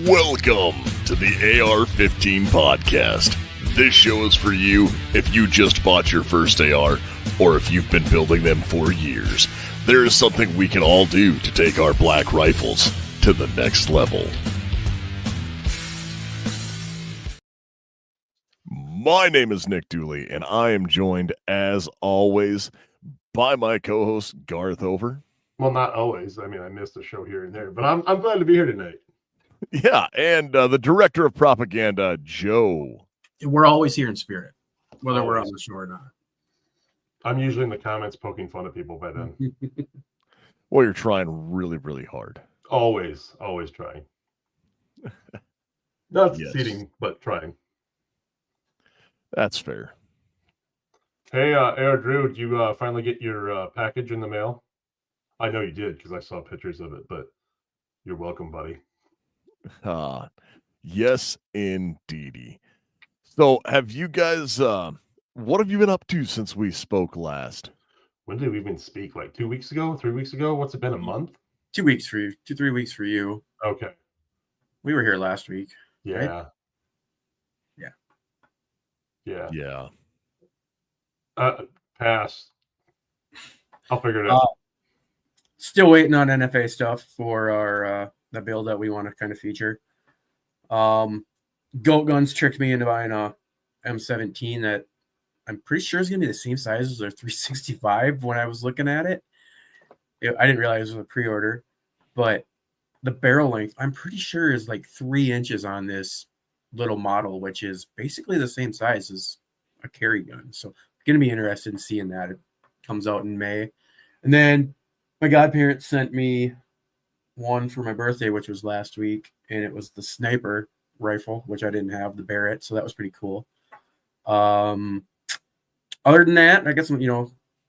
Welcome to the AR-15 podcast. This show is for you if you just bought your first AR or if you've been building them for years. There is something we can all do to take our black rifles to the next level. My name is Nick Dooley, and I am joined, as always, by my co-host, Garth Over. Well, not always. I mean, I missed a show here and there, but I'm glad to be here tonight. Yeah, and the director of propaganda, Joe. We're always here in spirit, whether we're on the show or not. I'm usually in the comments poking fun at people by then. Well, you're trying really, really hard. Always trying. Not succeeding, but trying. That's fair. Hey, AR Drew, did you finally get your package in the mail? I know you did because I saw pictures of it, but you're welcome, buddy. Yes, indeedy. So, have you guys, what have you been up to since we spoke last? When did we even speak? Like 2 weeks ago? 3 weeks ago? What's it been, a month? 2 weeks for you. 3 weeks for you. Okay. We were here last week. Yeah. Right? Yeah. Pass. I'll figure it out. Still waiting on NFA stuff for our the build that we want to kind of feature. Goat Guns tricked me into buying a M17 that I'm pretty sure is going to be the same size as their 365 when I was looking at it. I didn't realize it was a pre-order, but the barrel length, I'm pretty sure, is like 3 inches on this little model, which is basically the same size as a carry gun. So I'm going to be interested in seeing that. It comes out in May. And then my godparents sent me one for my birthday, which was last week, and it was the sniper rifle, which I didn't have, the Barrett, so that was pretty cool. Other than that, I guess,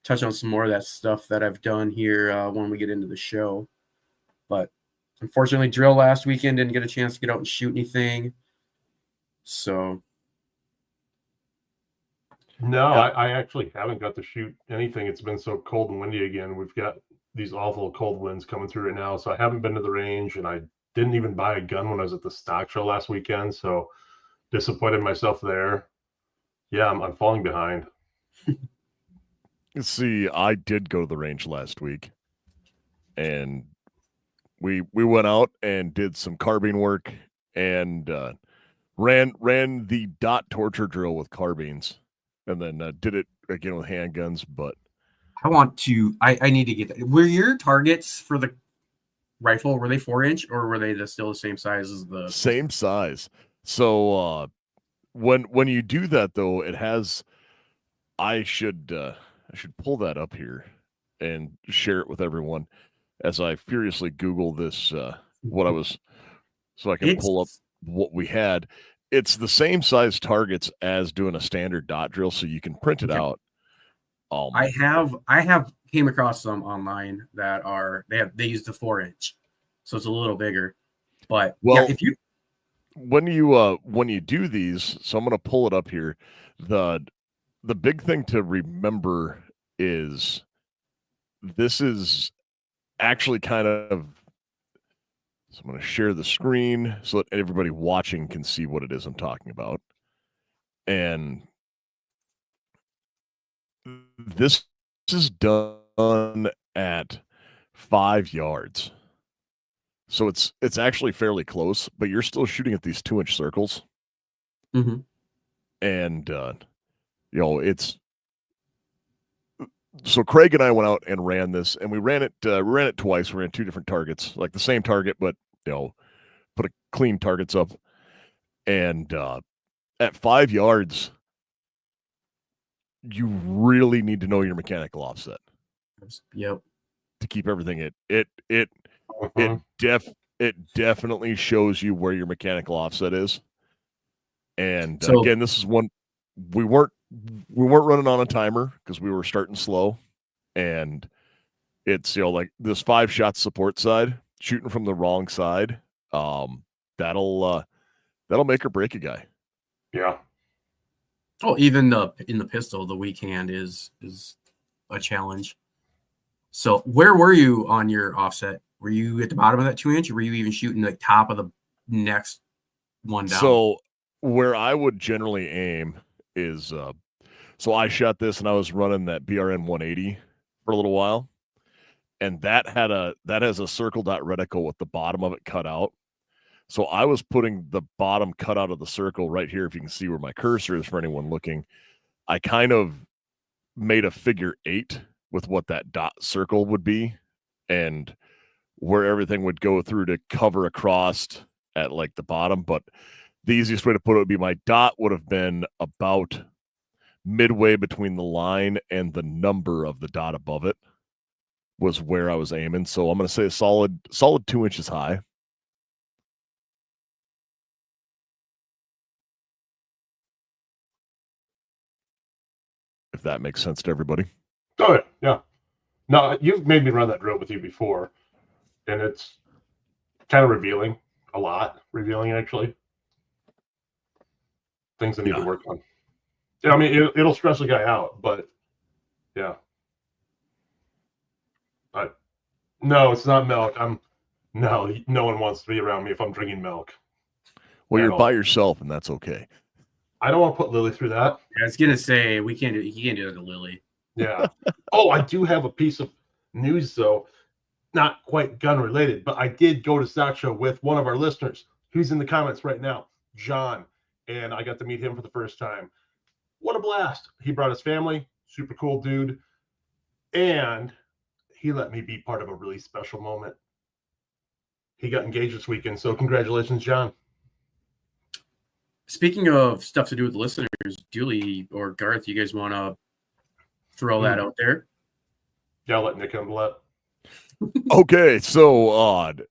touch on some more of that stuff that I've done here when we get into the show. But unfortunately, drill last weekend, didn't get a chance to get out and shoot anything. So No, I actually haven't got to shoot anything. It's been so cold and windy again. We've got these awful cold winds coming through right now, so I haven't been to the range, and I didn't even buy a gun when I was at the stock show last weekend, so disappointed myself there. Yeah, I'm falling behind. See, I did go to the range last week, and we went out and did some carbine work and ran the dot torture drill with carbines, and then did it again with handguns. But I need to get that. Were your targets for the rifle, were they 4-inch or were they still the same size as the same size? So when you do that though, it has, I should pull that up here and share it with everyone as I furiously Google this so I can pull up what we had. It's the same size targets as doing a standard dot drill, so you can print it out. I have came across some online that they use the 4-inch, so it's a little bigger. But if you when you do these, so I'm going to pull it up here. The big thing to remember is this is actually kind of. So I'm going to share the screen so that everybody watching can see what it is I'm talking about. And this is done at 5 yards. So it's actually fairly close, but you're still shooting at these 2-inch circles. Mm-hmm. And, it's... So Craig and I went out and ran this, and we ran it twice. We ran 2 different targets, like the same target, but put a clean targets up. And at 5 yards, you really need to know your mechanical offset. Yep. To keep everything it definitely shows you where your mechanical offset is. And again, this is one we weren't running on a timer because we were starting slow, and it's like this 5 shot support side shooting from the wrong side. That'll make or break a guy. Yeah. Oh, even in the pistol, the weak hand is a challenge. So where were you on your offset? Were you at the bottom of that 2-inch, or were you even shooting the top of the next one down. So where I would generally aim is, so I shot this and I was running that BRN 180 for a little while, and that has a circle dot reticle with the bottom of it cut out. So I was putting the bottom cut out of the circle right here. If you can see where my cursor is for anyone looking, I kind of made a figure 8 with what that dot circle would be, and where everything would go through to cover across at like the bottom. But the easiest way to put it would be my dot would have been about midway between the line and the number of the dot above it was where I was aiming. So I'm going to say a solid 2 inches high. If that makes sense to everybody. Oh, yeah. No, you've made me run that drill with you before, and it's kind of revealing, a lot revealing, actually. Things I need to work on. Yeah, I mean, it'll stress a guy out, but yeah. No, it's not milk. No one wants to be around me if I'm drinking milk. Well, you're by yourself, and that's okay. I don't want to put Lily through that. Yeah, I was gonna say he can't do it to Lily. Yeah. Oh, I do have a piece of news though, not quite gun related, but I did go to STOCK Show with one of our listeners who's in the comments right now, John, and I got to meet him for the first time. What a blast! He brought his family, super cool dude, and he let me be part of a really special moment. He got engaged this weekend, so congratulations, John. Speaking of stuff to do with listeners, Julie or Garth, you guys want to throw that out there? Yeah, I'll let Nick handle that. Okay, so odd.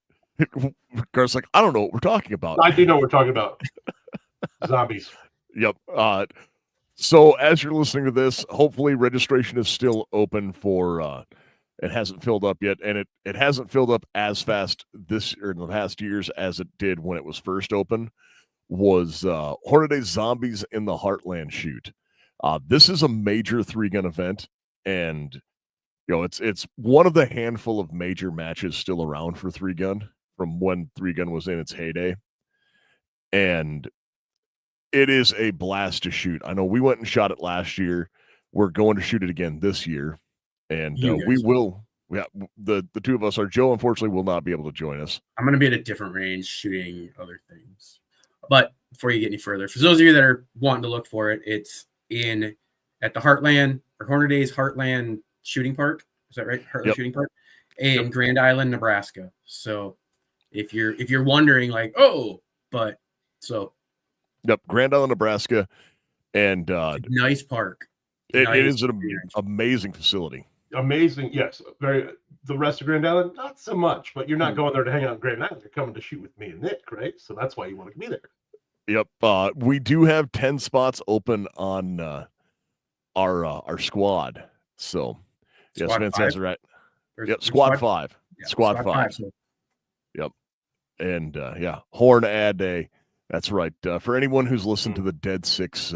Garth's like, I don't know what we're talking about. I do know what we're talking about. Zombies. Yep. So as you're listening to this, hopefully registration is still open for it hasn't filled up yet, and it hasn't filled up as fast this or in the past years as it did when it was first open. Was Hornady Zombies in the Heartland shoot. This is a major 3-gun event, and you know it's one of the handful of major matches still around for 3-gun from when 3-gun was in its heyday. And it is a blast to shoot. I know we went and shot it last year. We're going to shoot it again this year. And we will. Yeah, the two of us are. Joe, unfortunately, will not be able to join us. I'm going to be at a different range shooting other things. But before you get any further, for those of you that are wanting to look for it, it's at the Heartland or Hornady's Heartland Shooting Park. Is that right? Heartland Shooting Park in Grand Island, Nebraska. So if you're wondering, like, Yep, Grand Island, Nebraska, and nice park. It is an amazing facility. Amazing, yes. Very. The rest of Grand Island, not so much. But you're not going there to hang out in Grand Island. You're coming to shoot with me and Nick, right? So that's why you want to be there. Yep. We do have 10 spots open on our squad. So yes, Vince has it right. Yep, squad 5. Yeah, squad 5. So. Yep. And Horn Ad Day. That's right. For anyone who's listened to the Dead 6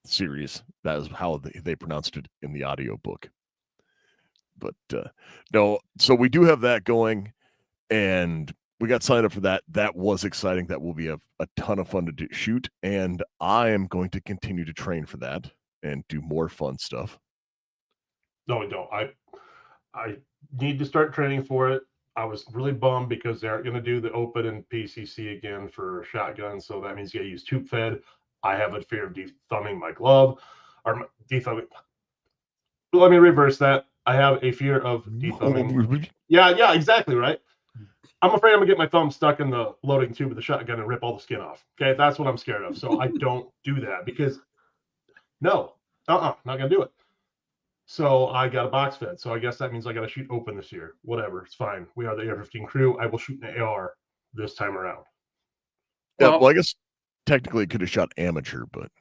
series, that is how they pronounced it in the audiobook. But no, so we do have that going, and we got signed up for that. That was exciting. That will be a ton of fun to shoot, and I am going to continue to train for that and do more fun stuff. No, I don't. I need to start training for it. I was really bummed because they aren't going to do the open and PCC again for shotguns, so that means you got to use tube fed. I have a fear of dethumbing my glove or dethumbing. Let me reverse that. I have a fear of dethumbing. Yeah, exactly right. I'm afraid I'm gonna get my thumb stuck in the loading tube of the shotgun and rip all the skin off. Okay, that's what I'm scared of. So I don't do that because not gonna do it. So I got a box fed. So I guess that means I got to shoot open this year. Whatever, it's fine. We are the AR-15 crew. I will shoot an AR this time around. Yeah, well, I guess technically it could have shot amateur, but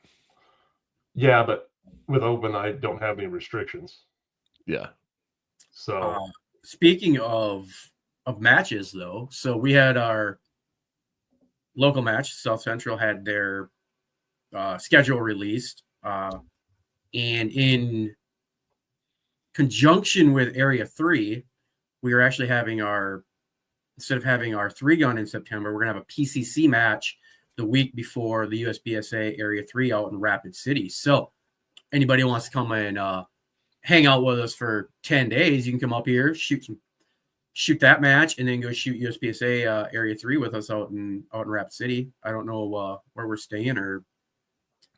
yeah, but with open, I don't have any restrictions. Yeah. So speaking of matches, though, so we had our local match. South Central had their schedule released, and in conjunction with Area 3, we were actually having our instead of having our 3-gun in September, we're going to have a PCC match the week before the USPSA Area 3 out in Rapid City. So anybody who wants to come and hang out with us for 10 days, you can come up here, shoot that match, and then go shoot USPSA Area 3 with us out in Rapid City. I don't know where we're staying or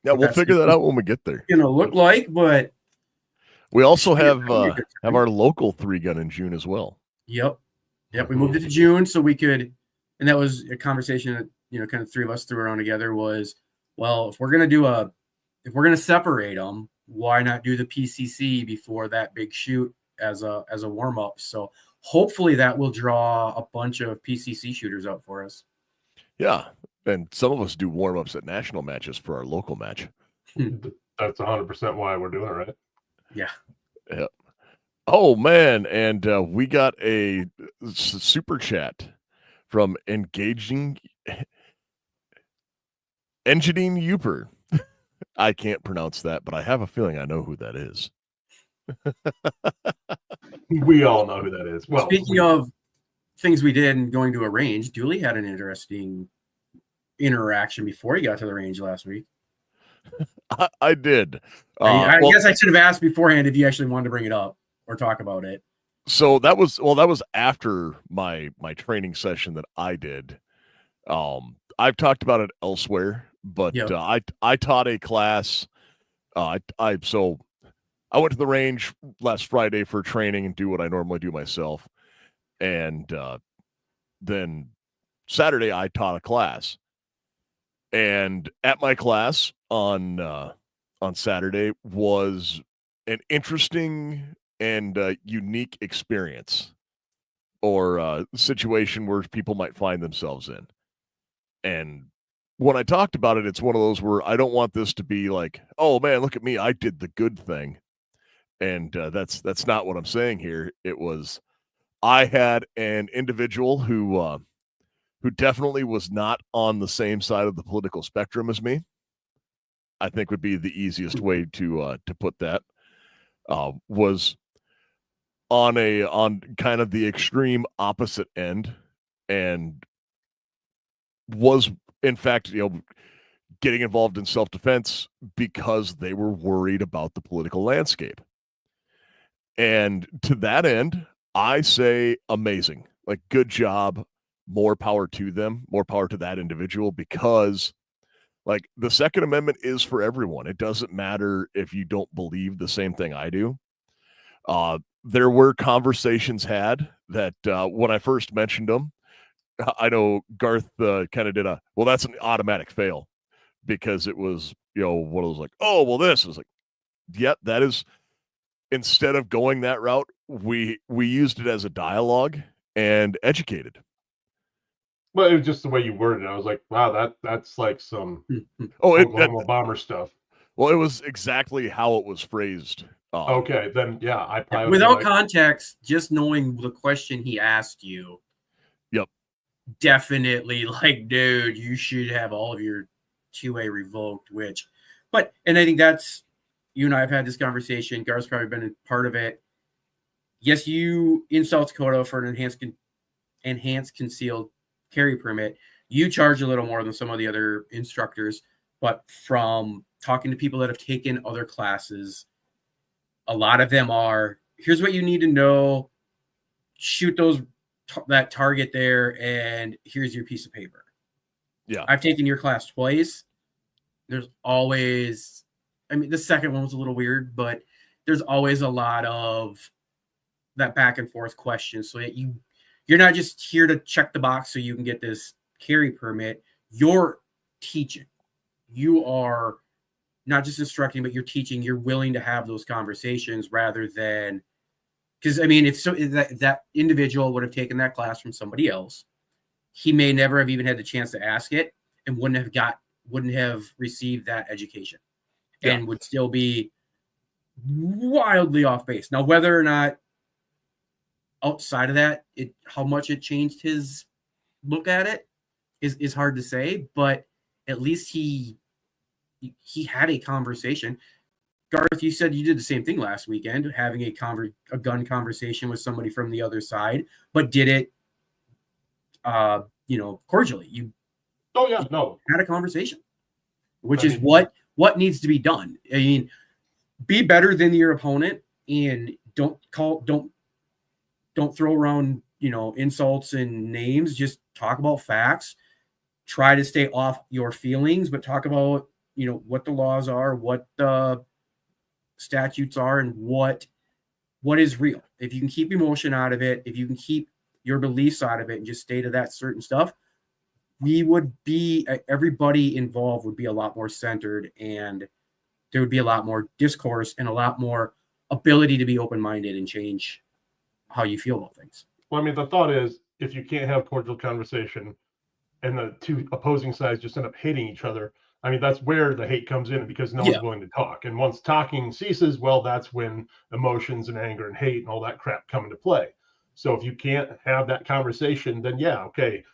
we'll figure that out when we get there. Look like, but we also have our local 3-gun in June as well. Yep. We moved it to June so we could, and that was a conversation that kind of three of us threw around together was, well, if we're gonna separate them, why not do the PCC before that big shoot as a warm up? So hopefully that will draw a bunch of PCC shooters out for us. Yeah, and some of us do warm ups at national matches for our local match. That's 100% why we're doing it, right? Yeah. Oh man, and we got a super chat from Engineering Uper. I can't pronounce that, but I have a feeling I know who that is. We all know who that is. Well, speaking of things we did and going to a range, Dooley had an interesting interaction before he got to the range last week. I did. I guess I should have asked beforehand if you actually wanted to bring it up or talk about it. So that was after my training session that I did. I've talked about it elsewhere, but I taught a class. So I went to the range last Friday for training and do what I normally do myself, and then Saturday I taught a class. And at my class on Saturday was an interesting and unique experience or situation where people might find themselves in. And when I talked about it, it's one of those where I don't want this to be like, oh man, look at me, I did the good thing. And that's not what I'm saying here. It was, I had an individual who definitely was not on the same side of the political spectrum as me. I think would be the easiest way to put that. Was on kind of the extreme opposite end, and was in fact, getting involved in self-defense because they were worried about the political landscape. And to that end, I say amazing. Like, good job. More power to them, more power to that individual, because like the Second Amendment is for everyone. It doesn't matter if you don't believe the same thing I do. There were conversations had that when I first mentioned them, I know Garth kind of did well, that's an automatic fail, because it was, what it was like, oh, well, this was like, yeah, that is, instead of going that route, we used it as a dialogue and educated. Well, it was just the way you worded it. I was like, wow, that's like some Oklahoma bomber stuff. Well, it was exactly how it was phrased. Okay, then yeah, I probably without context, just knowing the question he asked you. Yep. Definitely, like, dude, you should have all of your 2A revoked. And I think that's, you and I have had this conversation. Garth's probably been a part of it. Yes, you in South Dakota for an enhanced concealed carry permit, you charge a little more than some of the other instructors, but from talking to people that have taken other classes, a lot of them are, here's what you need to know, shoot that target there, and here's your piece of paper. Yeah, I've taken your class twice. There's always, the second one was a little weird, but there's always a lot of that back and forth question, so that you're not just here to check the box so you can get this carry permit. You're teaching. You are not just instructing, but you're teaching. You're willing to have those conversations rather than, because if that individual would have taken that class from somebody else, he may never have even had the chance to ask it and wouldn't have received that education, and would still be wildly off base. Now, whether or not outside of that, how much it changed his look at it is hard to say, but at least he had a conversation. Garth, you said you did the same thing last weekend, having a gun conversation with somebody from the other side, but did it cordially. You Oh yeah, no. had a conversation, which I is mean, what needs to be done. I mean, be better than your opponent, and don't throw around insults and names. Just talk about facts. Try to stay off your feelings, but talk about what the laws are, what the statutes are, and what is real. If you can keep emotion out of it, if you can keep your beliefs out of it and just stay to that certain stuff, everybody involved would be a lot more centered, and there would be a lot more discourse and a lot more ability to be open-minded and change how you feel about things. well, I mean, the thought is if you can't have cordial conversation and the two opposing sides just end up hating each other, I mean, that's where the hate comes in because no one's willing to talk. And once talking ceases, well, that's when emotions and anger and hate and all that crap come into play. So if you can't have that conversation, then yeah, okay,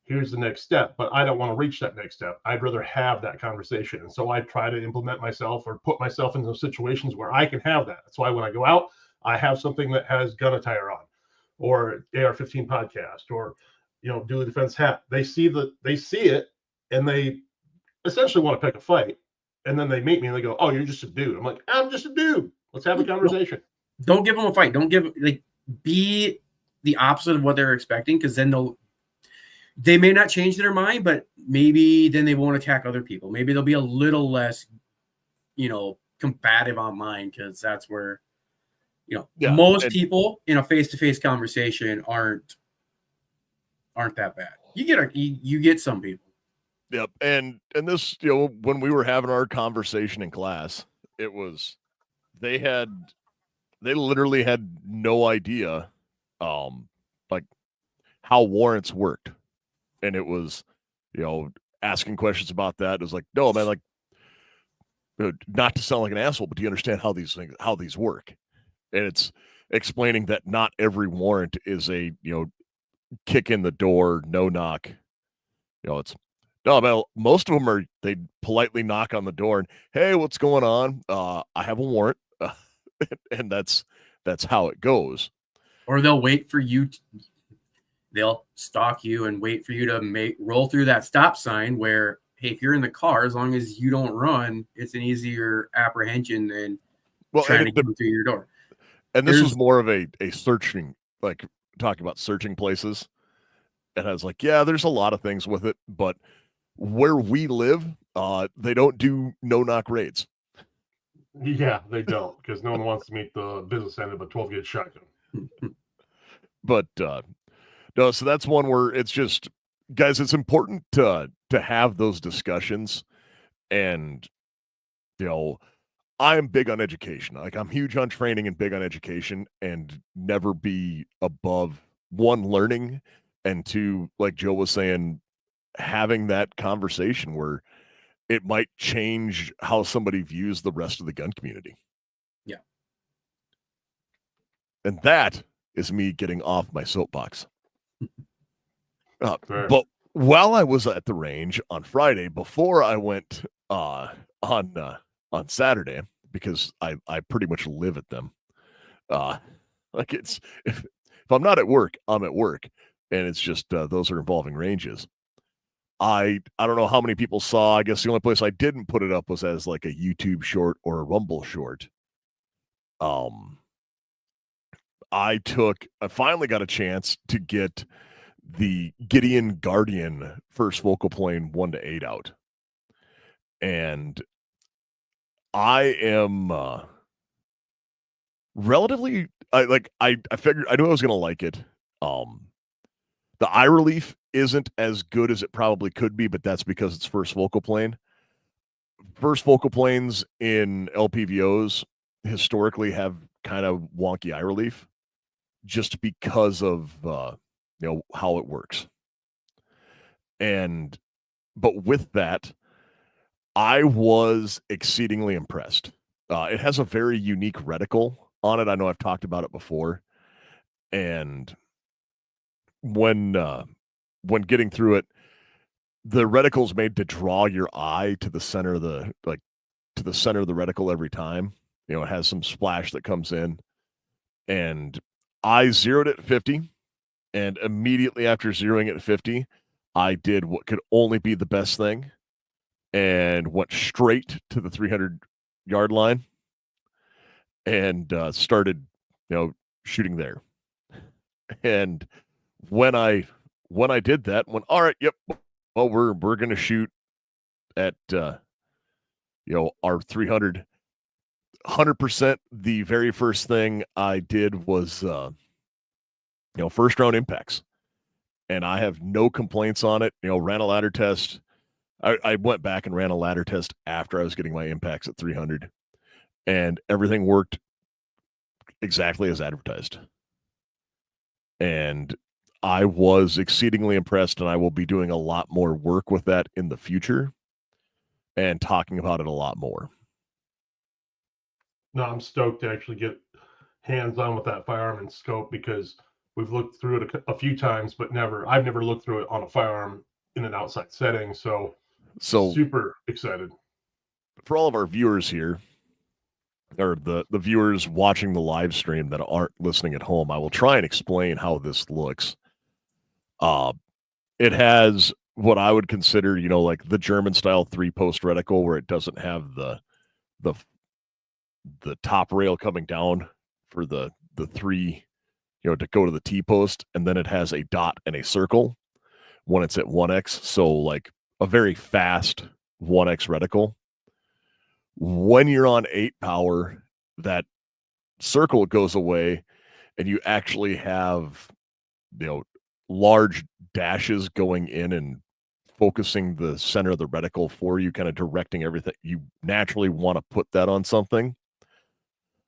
here's the next step. But I don't want to reach that next step. I'd rather have that conversation. And so I try to implement myself or put myself in those situations where I can have that. That's why when I go out, I have something that has gun attire on, or AR-15 podcast, or dually defense hat. They see it, and they essentially want to pick a fight. And then they meet me and they go, "Oh, you're just a dude." I'm like, "I'm just a dude. Let's have a conversation." Don't give them a fight. Don't be the opposite of what they're expecting, because then they may not change their mind, but maybe then they won't attack other people. Maybe they'll be a little less, combative online, because that's where, most people in a face-to-face conversation aren't that bad. You get some people. Yep. And this, when we were having our conversation in class, it was, they literally had no idea, like how warrants worked. And it was, asking questions about that. It was like, no, man, like, not to sound like an asshole, but do you understand how these work? And it's explaining that not every warrant is a, kick in the door, no knock. It's, no, man, most of them they politely knock on the door and, hey, what's going on? I have a warrant. And that's how it goes. Or they'll wait for you. They'll stalk you and wait for you to roll through that stop sign where, hey, if you're in the car, as long as you don't run, it's an easier apprehension than trying to get through your door. And this was more of a searching, like talking about searching places. And I was like, yeah, there's a lot of things with it, but where we live, they don't do no-knock raids. Yeah, they don't, because no one wants to meet the business end of a 12-gauge shotgun. But no, so that's one where it's just, guys, it's important to have those discussions. And I'm big on education. Like, I'm huge on training and big on education, and never be above, one, learning, and two, like Joe was saying, having that conversation where it might change how somebody views the rest of the gun community. Yeah. And that is me getting off my soapbox. But while I was at the range on Friday, before I went on Saturday, because I pretty much live at them. Like, it's if I'm not at work, I'm at work, and it's just those are involving ranges. I don't know how many people saw. I guess the only place I didn't put it up was as like a YouTube short or a Rumble short. I finally got a chance to get the Gideon Guardian first focal plane 1-8 out. And I am relatively, I figured, I knew I was going to like it. The eye relief isn't as good as it probably could be, but that's because it's first focal plane. First focal planes in LPVOs historically have kind of wonky eye relief just because of how it works. But with that, I was exceedingly impressed. It has a very unique reticle on it. I know I've talked about it before. And when getting through it, the reticle's made to draw your eye to the center of the reticle every time. It has some splash that comes in, and I zeroed it at 50, And immediately after zeroing it at 50, I did what could only be the best thing and went straight to the 300-yard line and started, shooting there. And when I did that, went, all right, yep, well, we're going to shoot at our 300. 100%. The very first thing I did was first round impacts, and I have no complaints on it. Ran a ladder test. I went back and ran a ladder test after I was getting my impacts at 300, and everything worked exactly as advertised. And I was exceedingly impressed, and I will be doing a lot more work with that in the future and talking about it a lot more. No, I'm stoked to actually get hands-on with that firearm and scope, because we've looked through it a few times, but I've never looked through it on a firearm in an outside setting. So super excited. For all of our viewers here, or the viewers watching the live stream that aren't listening at home, I will try and explain how this looks. It has what I would consider, like the German style 3-post reticle, where it doesn't have the top rail coming down for the 3, to go to the T-post, and then it has a dot and a circle when it's at 1x. So like a very fast 1x reticle. When you're on 8 power, that circle goes away and you actually have, large dashes going in and focusing the center of the reticle for you, kind of directing everything. You naturally want to put that on something,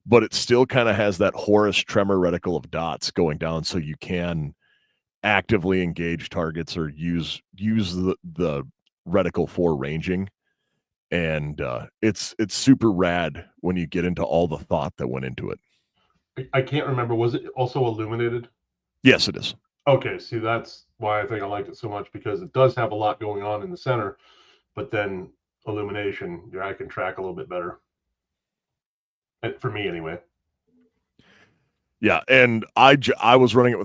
but it still kind of has that Horus tremor reticle of dots going down, so you can actively engage targets or use the reticle for ranging. And it's super rad when you get into all the thought that went into it. I can't remember. Was it also illuminated? Yes, it is. Okay, see, that's why I think I liked it so much, because it does have a lot going on in the center, but then illumination, I can track a little bit better. For me, anyway. Yeah, and I was running it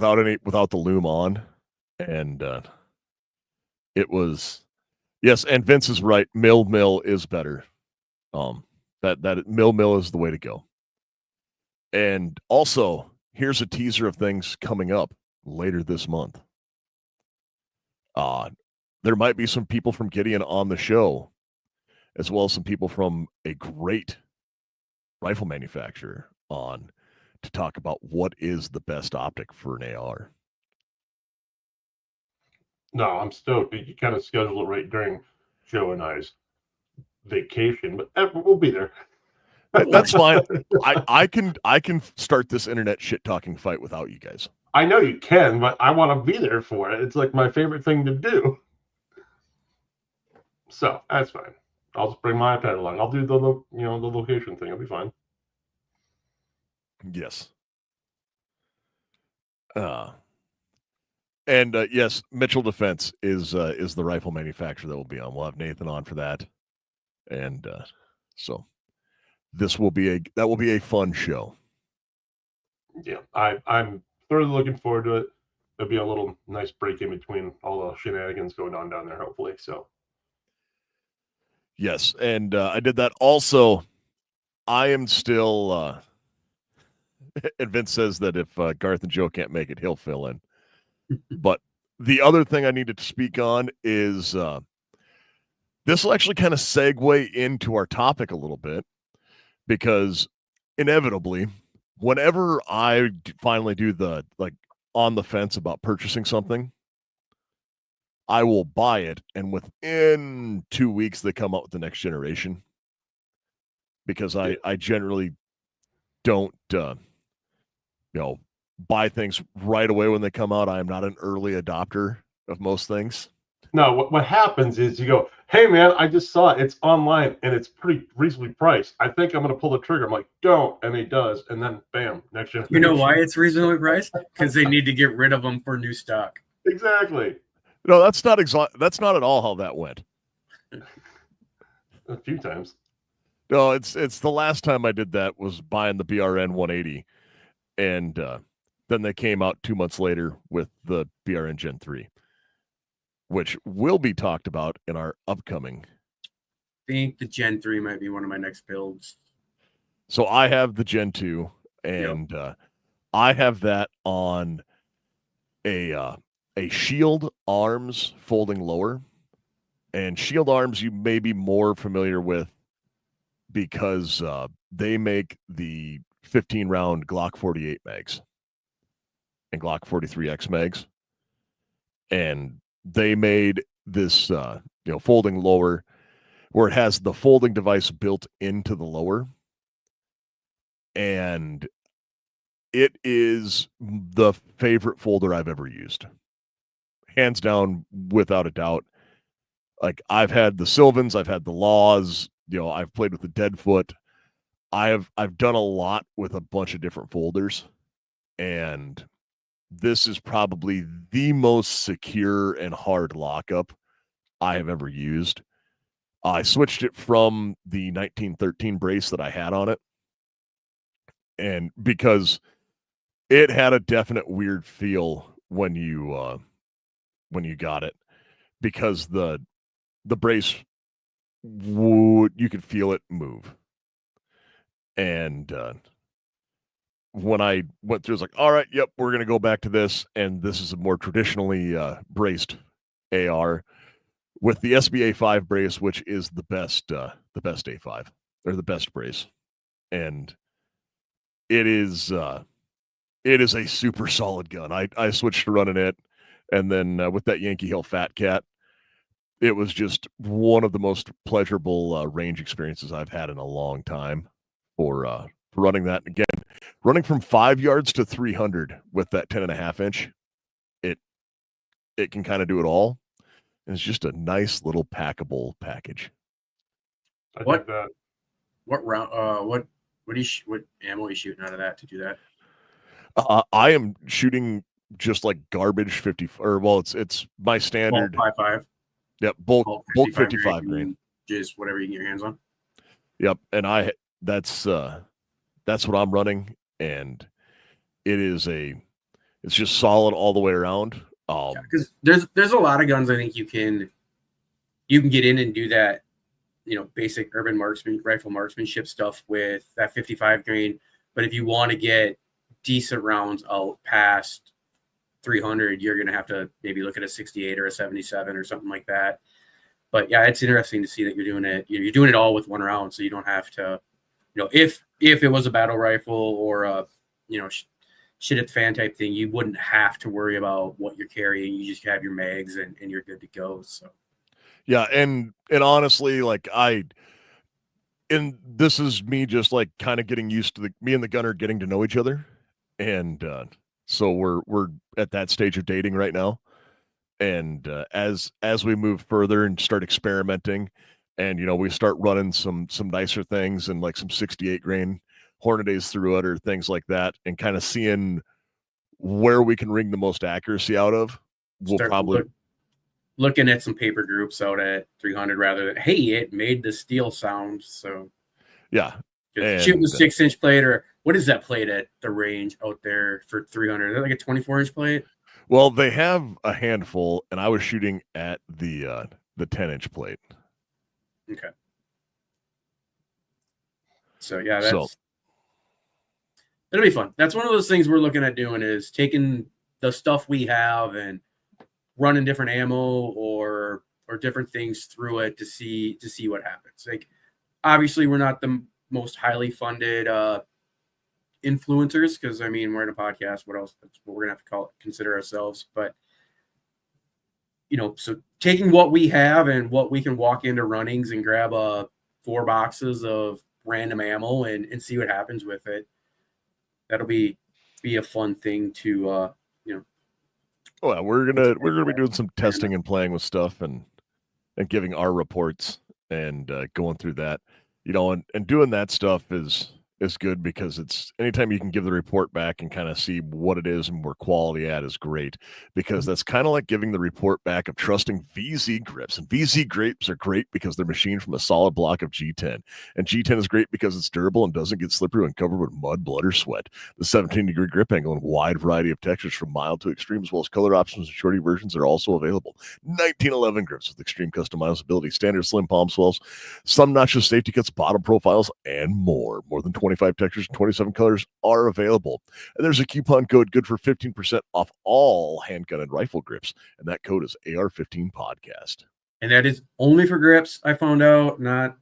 without the loom on, and it was, yes. And Vince is right. Mill is better. That mill is the way to go. And also, here's a teaser of things coming up later this month. There might be some people from Gideon on the show, as well as some people from a great rifle manufacturer on to talk about what is the best optic for an AR. No, I'm stoked. You kind of schedule it right during Joe and I's vacation, but we'll be there. That's fine. I can start this internet shit talking fight without you guys. I know you can, but I want to be there for it. It's like my favorite thing to do. So that's fine. I'll just bring my iPad along. I'll do the location thing. It'll be fine. Yes. And yes, Mitchell Defense is the rifle manufacturer that will be on. We'll have Nathan on for that, and so that will be a fun show. Yeah, I'm thoroughly looking forward to it. There'll be a little nice break in between all the shenanigans going on down there, hopefully. So yes, and I did that. Also, I am still. And Vince says that if Garth and Joe can't make it, he'll fill in. But the other thing I needed to speak on is this will actually kind of segue into our topic a little bit, because inevitably, whenever I finally do the on the fence about purchasing something, I will buy it, and within 2 weeks they come out with the next generation, because I generally don't buy things right away when they come out. I am not an early adopter of most things. No, what happens is you go, hey man, I just saw it. It's online and it's pretty reasonably priced. I think I'm going to pull the trigger. I'm like, don't, and he does, and then bam, next generation. You know why it's reasonably priced? Because they need to get rid of them for new stock. Exactly. No, that's not at all how that went. A few times. No, it's the last time I did that was buying the BRN 180, and then they came out 2 months later with the BRN Gen 3, which will be talked about in our upcoming. I think the Gen 3 might be one of my next builds. So I have the Gen 2, and I have that on a shield arms folding lower. And shield arms you may be more familiar with because they make the 15-round Glock 48 mags and Glock 43X mags. And they made this folding lower where it has the folding device built into the lower. And it is the favorite folder I've ever used. Hands down, without a doubt. Like, I've had the Sylvans, I've had the Laws, I've played with the Deadfoot. I've done a lot with a bunch of different folders, and this is probably the most secure and hard lockup I have ever used. I switched it from the 1913 brace that I had on it, and because it had a definite weird feel when you got it, because the brace you could feel it move. And when I went through, it's like, all right, yep, we're going to go back to this. And this is a more traditionally braced AR with the SBA5 brace, which is the best A5 or the best brace. And it is a super solid gun. I switched to running it. And then with that Yankee Hill Fat Cat, it was just one of the most pleasurable range experiences I've had in a long time for running that. Again, running from 5 yards to 300 with that 10.5 inch, it can kind of do it all. And it's just a nice little packable package. I think that. What round? What ammo are you shooting out of that to do that? I am shooting just like garbage 50, or well, it's my standard 5.5. Yep, bulk 55 grain. Just whatever you can get your hands on. Yep, and that's what I'm running, and it's just solid all the way around. Because there's a lot of guns I think you can get in and do that, basic urban rifle marksmanship stuff with that 55 grain. But if you want to get decent rounds out past 300, you're going to have to maybe look at a 68 or a 77 or something like that. But yeah, it's interesting to see that you're doing it. You're doing it all with one round, so you don't have to, if it was a battle rifle or a, shit at the fan type thing, you wouldn't have to worry about what you're carrying. You just have your mags and you're good to go. So yeah, and honestly, like this is me just like kind of getting used to me and the gunner getting to know each other, and so we're at that stage of dating right now. And as we move further and start experimenting, and we start running some nicer things and like some 68 grain Hornadays through it or things like that, and kind of seeing where we can wring the most accuracy out of, we'll probably looking at some paper groups out at 300 rather than, hey, it made the steel sound. So yeah, shooting the 6-inch plate, or what is that plate at the range out there for 300? Is that like a 24-inch plate? Well, they have a handful, and I was shooting at the 10-inch plate. Okay. So yeah, it'll be fun. That's one of those things we're looking at doing, is taking the stuff we have and running different ammo or different things through it to see what happens. Like, obviously we're not the most highly funded influencers, because we're in a podcast. What else? That's what we're gonna have to consider ourselves. But so taking what we have and what we can walk into runnings and grab 4 boxes of random ammo and see what happens with it. That'll be a fun thing to Oh yeah, we're gonna be doing some testing and playing with stuff and giving our reports and going through that, and doing that stuff is is good because it's anytime you can give the report back and kind of see what it is and where quality at is great, because that's kind of like giving the report back of trusting VZ grips. And VZ grips are great because they're machined from a solid block of G10. And G10 is great because it's durable and doesn't get slippery when covered with mud, blood, or sweat. The 17-degree grip angle and wide variety of textures from mild to extreme, as well as color options and shorty versions are also available. 1911 grips with extreme customizability, standard slim palm swells, some notches, safety cuts, bottom profiles, and more. More than 25 textures and 27 colors are available. And there's a coupon code good for 15% off all handgun and rifle grips. And that code is AR-15 podcast. And that is only for grips, I found out, not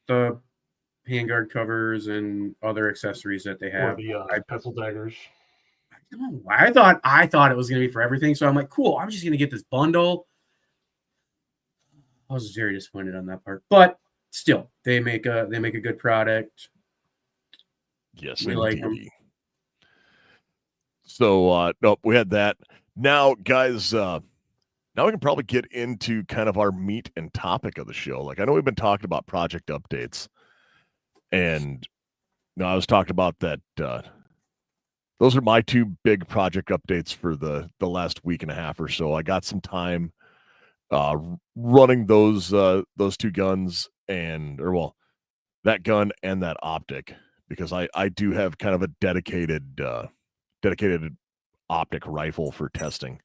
the handguard covers and other accessories that they have. Or the pencil daggers. I don't know why. I thought it was going to be for everything. So I'm like, cool, I'm just going to get this bundle. I was very disappointed on that part. But still, they make a good product. Yes, we like them. So, nope, we had that. Now, guys, now we can probably get into kind of our meat and topic of the show. Like, I know we've been talking about project updates, and I was talking about that. Those are my two big project updates for the last week and a half or so. I got some time running those two guns that gun and that optic, because I do have kind of a dedicated optic rifle for testing,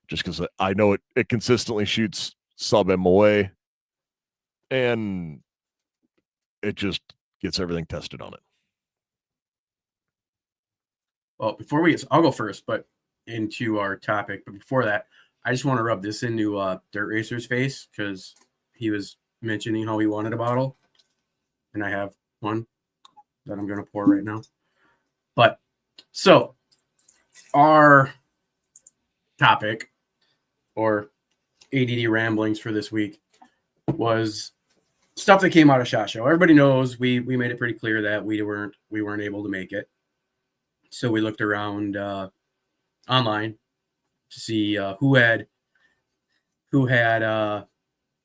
just because I know it consistently shoots sub MOA and it just gets everything tested on it. Well, I'll go first, but into our topic. But before that, I just want to rub this into Dirt Racer's face, because he was mentioning how he wanted a bottle, and I have one that I'm going to pour right now. But so our topic, or ADD ramblings for this week, was stuff that came out of SHOT Show. Everybody knows we made it pretty clear that we weren't able to make it. So we looked around online to see who had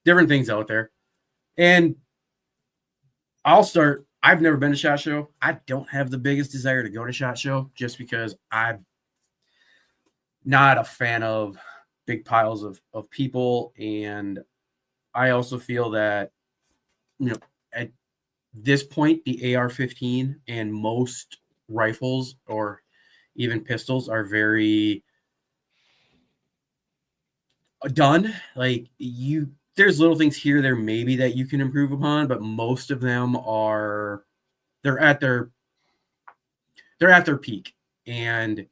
different things out there. And I'll start. I've never been to SHOT Show. I don't have the biggest desire to go to SHOT Show, just because I'm not a fan of big piles of people. And I also feel that, at this point, the AR-15 and most rifles or even pistols are very done. Like, there's little things here there maybe that you can improve upon, but most of them they're at their peak. And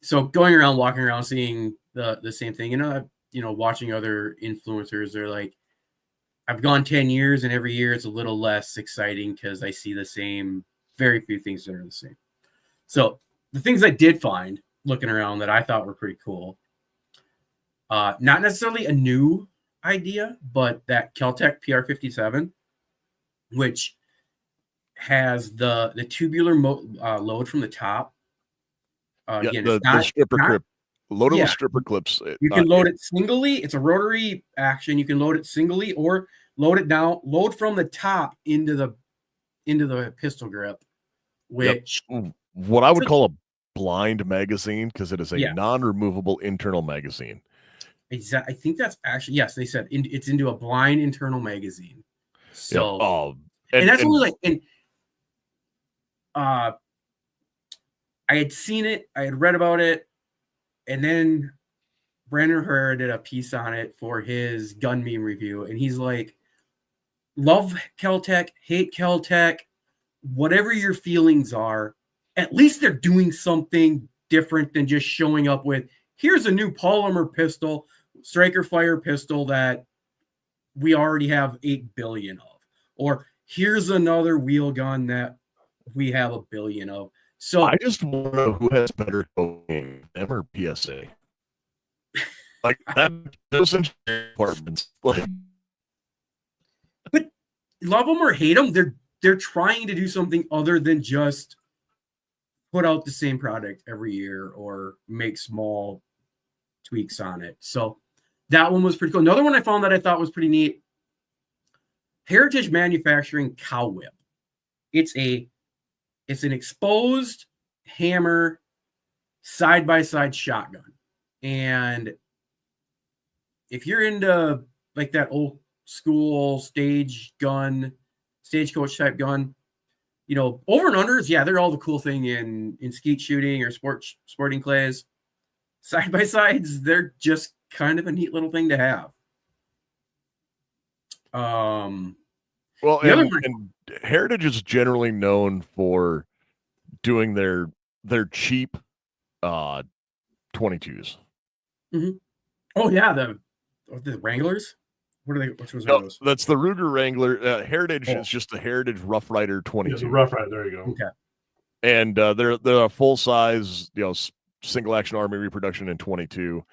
so going around, walking around, seeing the same thing, watching other influencers, they're like, I've gone 10 years and every year it's a little less exciting because I see the same, very few things that are the same. So the things I did find looking around that I thought were pretty cool, not necessarily a new idea, but that Kel-Tec PR-57, which has the tubular load from the top. Again, the stripper clip, loaded with stripper clips. You can load it singly. It's a rotary action. You can load it singly or load from the top into the pistol grip, which what I would call a blind magazine, because it is a non-removable internal magazine. Exactly. I think that's actually, yes, they said it's into a blind internal magazine. So, and that's only like, and I had seen it, I had read about it, and then Brandon Herrera did a piece on it for his gun meme review, and he's like, love Kel-Tec, hate Kel-Tec, whatever your feelings are, at least they're doing something different than just showing up with, here's a new polymer pistol, striker fire pistol that we already have 8 billion of, or here's another wheel gun that we have 1 billion of. So I just want to know who has better cocaine, them or PSA. Like that, those departments. Like, but love them or hate them, they're trying to do something other than just put out the same product every year or make small tweaks on it. So that one was pretty cool. Another one I found that I thought was pretty neat, Heritage Manufacturing Cow Whip. It's an exposed hammer side-by-side shotgun. And if you're into like that old school stagecoach type gun, over and unders, yeah, they're all the cool thing in skeet shooting or sporting clays. Side-by-sides, they're just kind of a neat little thing to have. Well, and Heritage is generally known for doing their cheap 22s. Mm-hmm. Oh yeah, the Wranglers. What are they? Which ones are those? That's the Ruger Wrangler. Heritage is just the Heritage Rough Rider 22. Yeah, the Rough Rider. There you go. Okay. And they're a full size, single action army reproduction in 22.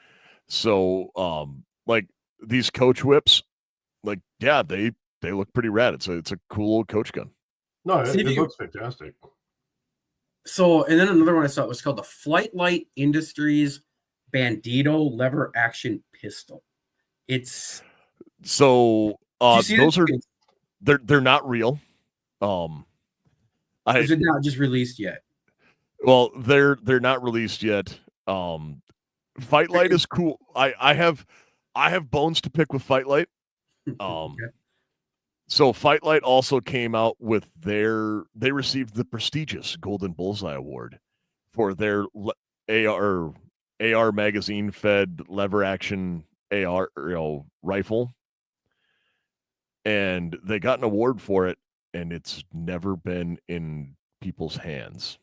So, like these coach whips, like they look pretty rad. It's a cool old coach gun. No, it looks fantastic. So, and then another one I saw was called the Flightlight Industries Bandito Lever Action Pistol. It's so those are they're not real. Is it not just released yet? Well, they're not released yet. Fightlight is cool. I have bones to pick with Fightlight. Okay. So Fightlight also came out with they received the prestigious Golden Bullseye Award for their AR magazine fed lever action AR rifle. And they got an award for it, and it's never been in people's hands.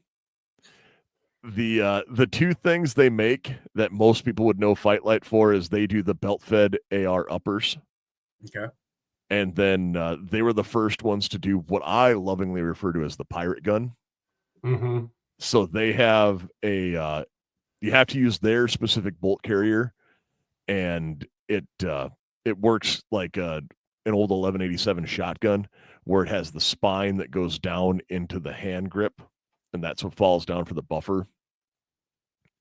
The two things they make that most people would know Fightlight for is they do the belt-fed AR uppers. Okay. And then they were the first ones to do what I lovingly refer to as the pirate gun. Mm-hmm. So they have you have to use their specific bolt carrier, and it works like an old 1187 shotgun where it has the spine that goes down into the hand grip, and that's what falls down for the buffer.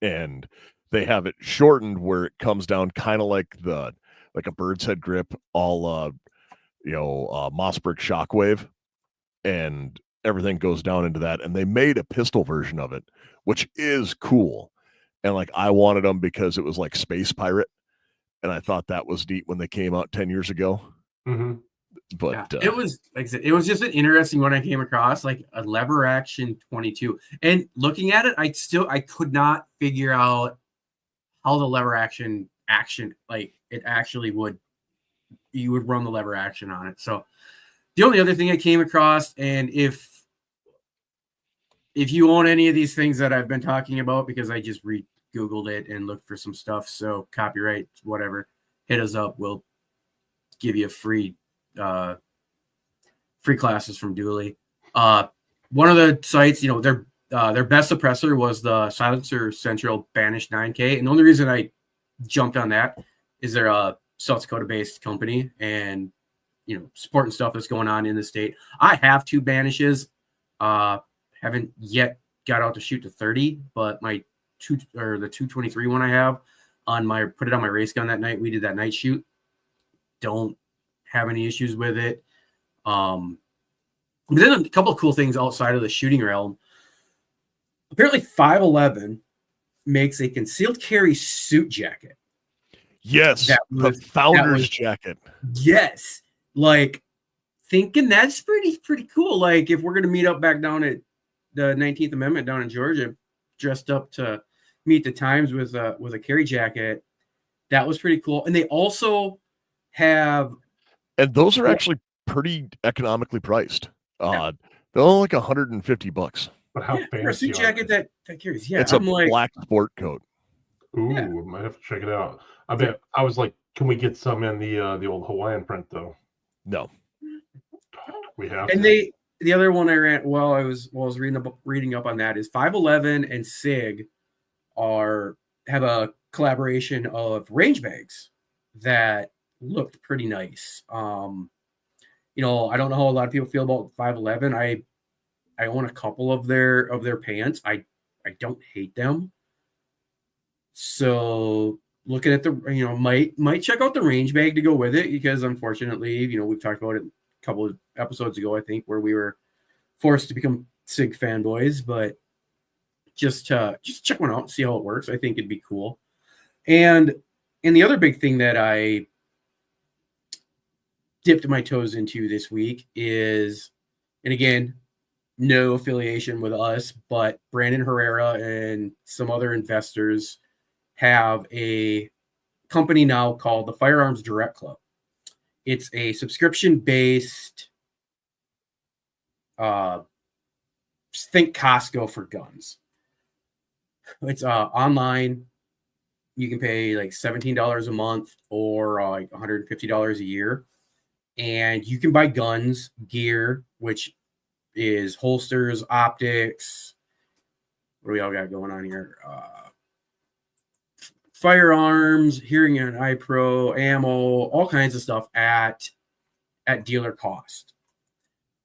And they have it shortened where it comes down kind of like a bird's head grip, all Mossberg Shockwave, and everything goes down into that. And they made a pistol version of it, which is cool. And like I wanted them because it was like Space Pirate, and I thought that was neat when they came out 10 years ago. Mm-hmm. But it was like I said, it was just an interesting one I came across, like a lever action 22. And looking at it, I could not figure out how the lever action like it actually you would run the lever action on it. So the only other thing I came across, and if you own any of these things that I've been talking about, because I just Googled it and looked for some stuff, so copyright, whatever, hit us up. We'll give you a free classes from Dooley. One of the sites, their best suppressor was the Silencer Central Banish 9K, and the only reason I jumped on that is they're a South Dakota based company, and supporting stuff that's going on in the state. I have 2 Banishes, haven't yet got out to shoot to 30, but the 223 one I have put it on my race gun that night. We did that night shoot. Don't have any issues with it. But then a couple of cool things outside of the shooting realm. Apparently 511 makes a concealed carry suit jacket. Yes, the founder's jacket. Yes. Like thinking that's pretty cool. Like if we're going to meet up back down at the 19th Amendment down in Georgia, dressed up to meet the times with a carry jacket, that was pretty cool. And they also have, and those are actually pretty economically priced. They're only like $150. But how fancy for a suit jacket that carries? Yeah, it's a black sport coat. Ooh, I might have to check it out. I bet I was like, can we get some in the old Hawaiian print though? No, we have. And the other one I ran while I was reading up on that is 511 and SIG have a collaboration of range bags that looked pretty nice. I don't know how a lot of people feel about 511. I own a couple of their pants. I don't hate them. So looking at the might check out the range bag to go with it, because unfortunately, we've talked about it a couple of episodes ago, I think, where we were forced to become SIG fanboys, but just check one out, see how it works. I think it'd be cool. And the other big thing that I dipped my toes into this week is, and again, no affiliation with us, but Brandon Herrera and some other investors have a company now called the Firearms Direct Club. It's a subscription-based, think Costco for guns. It's online. You can pay like $17 a month or like $150 a year. And you can buy guns, gear, which is holsters, optics. What do we all got going on here? Firearms, hearing and eye pro, ammo, all kinds of stuff at dealer cost.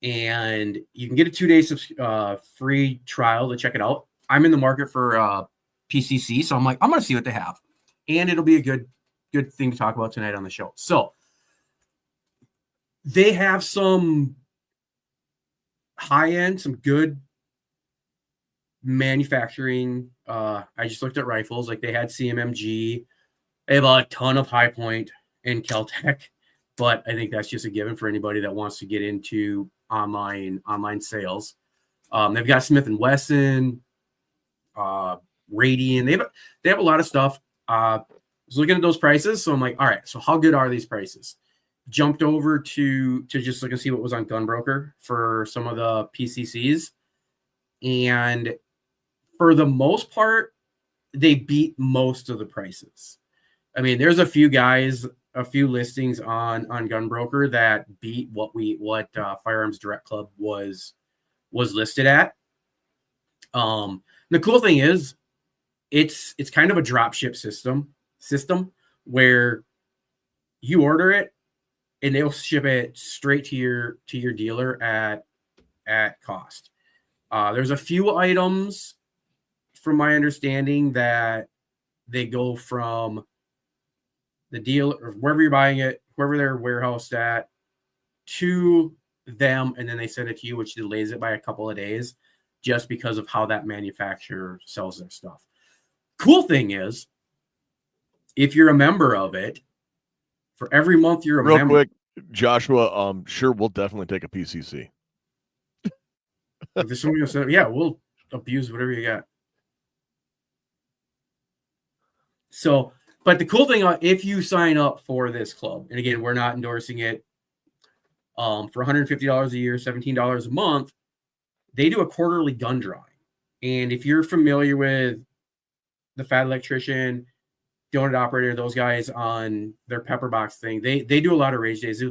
And you can get a 2-day free trial to check it out. I'm in the market for PCC, so I'm like, I'm going to see what they have. And it'll be a good thing to talk about tonight on the show. So they have some high-end, some good manufacturing. I just looked at rifles. Like they had CMMG. They have a ton of High Point and Keltec, but I think that's just a given for anybody that wants to get into online sales. They've got Smith & Wesson, Radian. They have a lot of stuff. I was looking at those prices, so I'm like, all right, so how good are these prices? Jumped over to just look and see what was on Gunbroker for some of the PCCs. And for the most part, they beat most of the prices. I mean, there's a few listings on Gunbroker that beat what Firearms Direct Club was listed at. The cool thing is it's kind of a drop ship system where you order it and they'll ship it straight to your dealer at cost. There's a few items, from my understanding, that they go from the dealer or wherever you're buying it, wherever they're warehoused at, to them, and then they send it to you, which delays it by a couple of days just because of how that manufacturer sells their stuff. Cool thing is, if you're a member of it, for every month you're a member. Real quick, Joshua, sure, we'll definitely take a PCC. If there's somebody who said, yeah, we'll abuse whatever you got. So, but the cool thing, if you sign up for this club, and again, we're not endorsing it, for $150 a year, $17 a month, they do a quarterly gun drawing. And if you're familiar with the Fat Electrician, Donut Operator, those guys on their Pepper Box thing, they do a lot of Rage Days.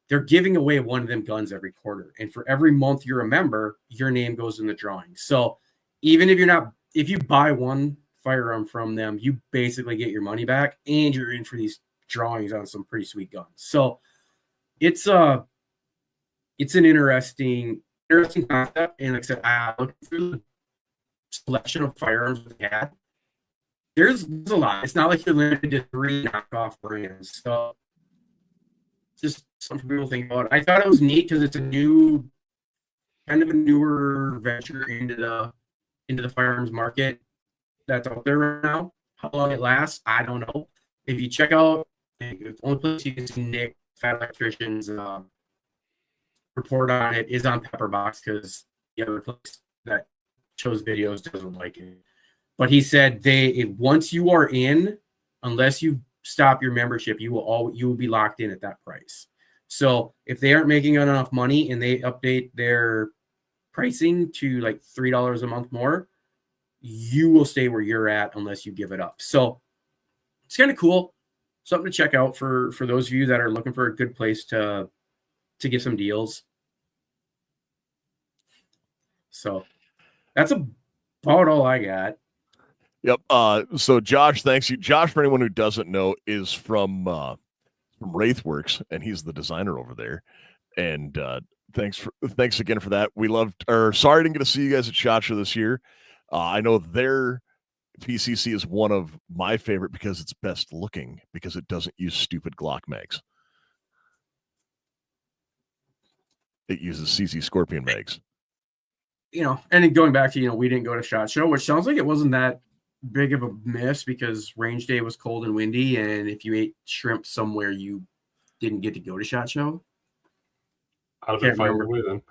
They're giving away one of them guns every quarter. And for every month you're a member, your name goes in the drawing. So even if you buy one firearm from them, you basically get your money back and you're in for these drawings on some pretty sweet guns. So it's an interesting concept. And like I said, I looked through the selection of firearms we had. There's a lot. It's not like you're limited to 3 knockoff brands. So just something people think about. I thought it was neat because it's a newer venture into the firearms market that's out there right now. How long it lasts, I don't know. If you check out, the only place you can see Nick Fat Electrician's report on it is on Pepperbox, because the other place that shows videos doesn't like it. But he said once you are in, unless you stop your membership, you will be locked in at that price. So if they aren't making enough money and they update their pricing to like $3 a month more, you will stay where you're at unless you give it up. So it's kind of cool. Something to check out for those of you that are looking for a good place to get some deals. So that's about all I got. Yep. So Josh, thanks you. Josh, for anyone who doesn't know, is from Wraithworks, and he's the designer over there. And thanks again for that. Sorry I didn't get to see you guys at SHOT Show this year. I know their PCC is one of my favorite because it's best looking, because it doesn't use stupid Glock mags. It uses CZ Scorpion mags. and then going back to, we didn't go to SHOT Show, which sounds like it wasn't that big of a miss because range day was cold and windy. And if you ate shrimp somewhere, you didn't get to go to SHOT Show. I'd have been fine away then.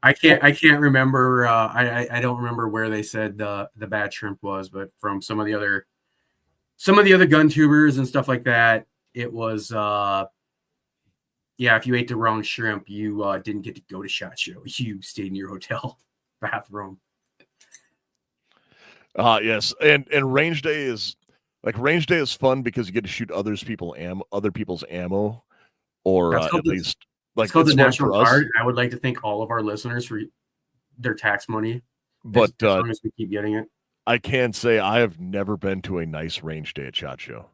I can't remember. I don't remember where they said the bad shrimp was, but from some of the other gun tubers and stuff like that, it was, if you ate the wrong shrimp, you didn't get to go to SHOT Show. You stayed in your hotel bathroom. Yes, and range day is fun because you get to shoot other people's ammo, or at least it's called the National Guard. I would like to thank all of our listeners for their tax money, but as long as we keep getting it. I can say I have never been to a nice range day at SHOT Show.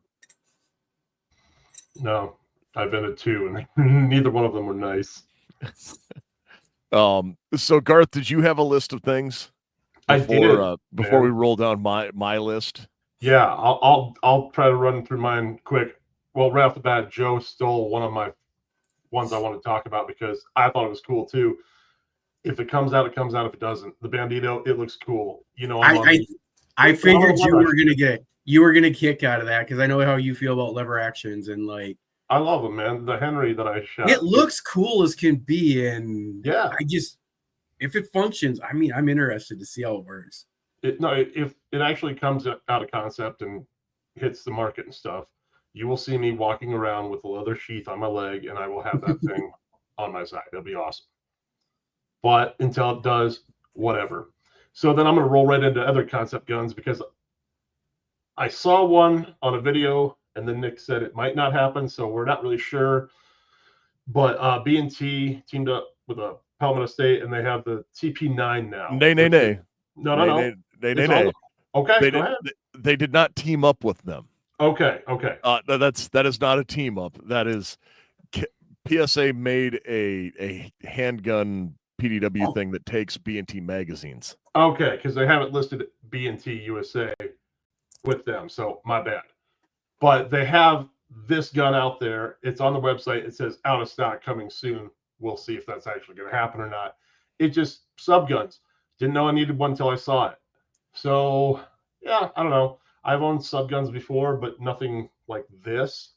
No, I've been to 2, and neither one of them were nice. So Garth, did you have a list of things before we roll down my list? Yeah, I'll try to run through mine quick. Well, right off the bat, Joe stole one of my ones I want to talk about because I thought it was cool too. If it comes out, it comes out. If it doesn't, the Bandito, it looks cool. I figured you were gonna kick out of that because I know how you feel about lever actions and like. I love them, man. The Henry that I shot. It looks cool as can be, and yeah, if it functions, I'm interested to see how it works. If it actually comes out of concept and hits the market and stuff, you will see me walking around with a leather sheath on my leg, and I will have that thing on my side. It'll be awesome. But until it does, whatever. So then I'm going to roll right into other concept guns because I saw one on a video, and then Nick said it might not happen, so we're not really sure. But B&T teamed up with a Palmetto State, and they have the TP9 now. Nay. No. Nay. Okay, go ahead. They did not team up with them. Okay. That is not a team up. That is PSA made a handgun PDW thing that takes B&T magazines. Okay, because they haven't listed B&T USA with them, so my bad. But they have this gun out there. It's on the website. It says out of stock, coming soon. We'll see if that's actually going to happen or not. It just subguns. Didn't know I needed one until I saw it. So yeah, I don't know. I've owned subguns before, but nothing like this.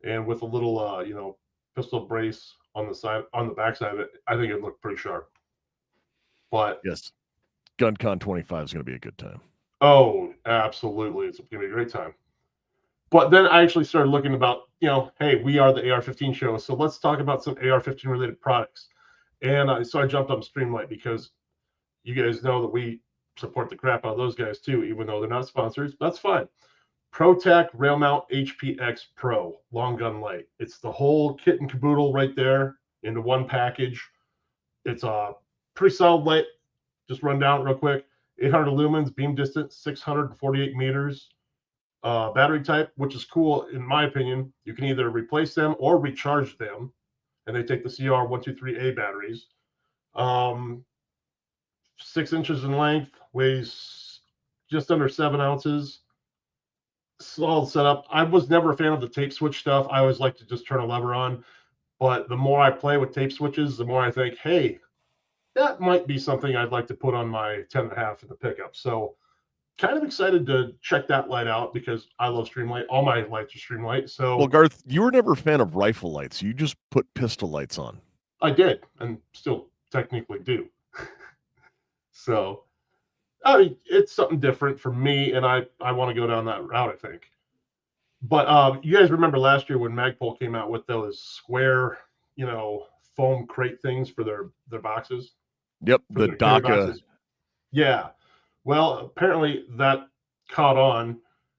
And with a little, pistol brace on the backside of it, I think it looked pretty sharp. But yes, GunCon 25 is going to be a good time. Oh, absolutely. It's going to be a great time. But then I actually started looking about, hey, we are the AR-15 show, so let's talk about some AR-15 related products. And so I jumped on Streamlight because you guys know that we support the crap out of those guys too, even though they're not sponsors. That's fine. ProTech Rail Mount HPX Pro Long Gun Light. It's the whole kit and caboodle right there into one package. It's a pretty solid light. Just run down it real quick. 800 lumens, beam distance, 648 meters. Battery type, which is cool in my opinion. You can either replace them or recharge them, and they take the CR123A batteries. 6 inches in length, weighs just under 7 ounces. Solid setup. I was never a fan of the tape switch stuff. I always like to just turn a lever on, but the more I play with tape switches, the more I think, hey, that might be something I'd like to put on my 10.5 in the pickup. So kind of excited to check that light out because I love Streamlight. All my lights are Streamlight. So, well, Garth, you were never a fan of rifle lights. You just put pistol lights on. I did, and still technically do. So, I mean, it's something different for me, and I want to go down that route, I think. But you guys remember last year when Magpul came out with those square, foam crate things for their boxes? Yep, the DACA. Yeah. Well, apparently that caught on,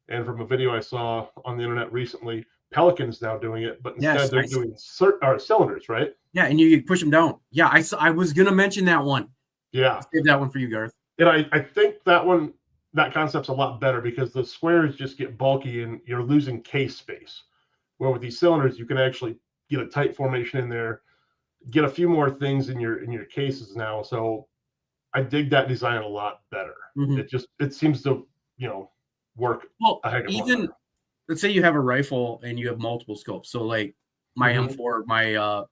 and from a video I saw on the internet recently, Pelican's now doing it, but instead they're doing cylinders, right? Yeah, and you push them down. Yeah, I was gonna mention that one. Yeah, save that one for you, Garth. And I think that concept's a lot better because the squares just get bulky and you're losing case space. Where with these cylinders, you can actually get a tight formation in there, get a few more things in your cases now. So I dig that design a lot better. Mm-hmm. It seems to work. Well, even let's say you have a rifle and you have multiple scopes. So like my M4,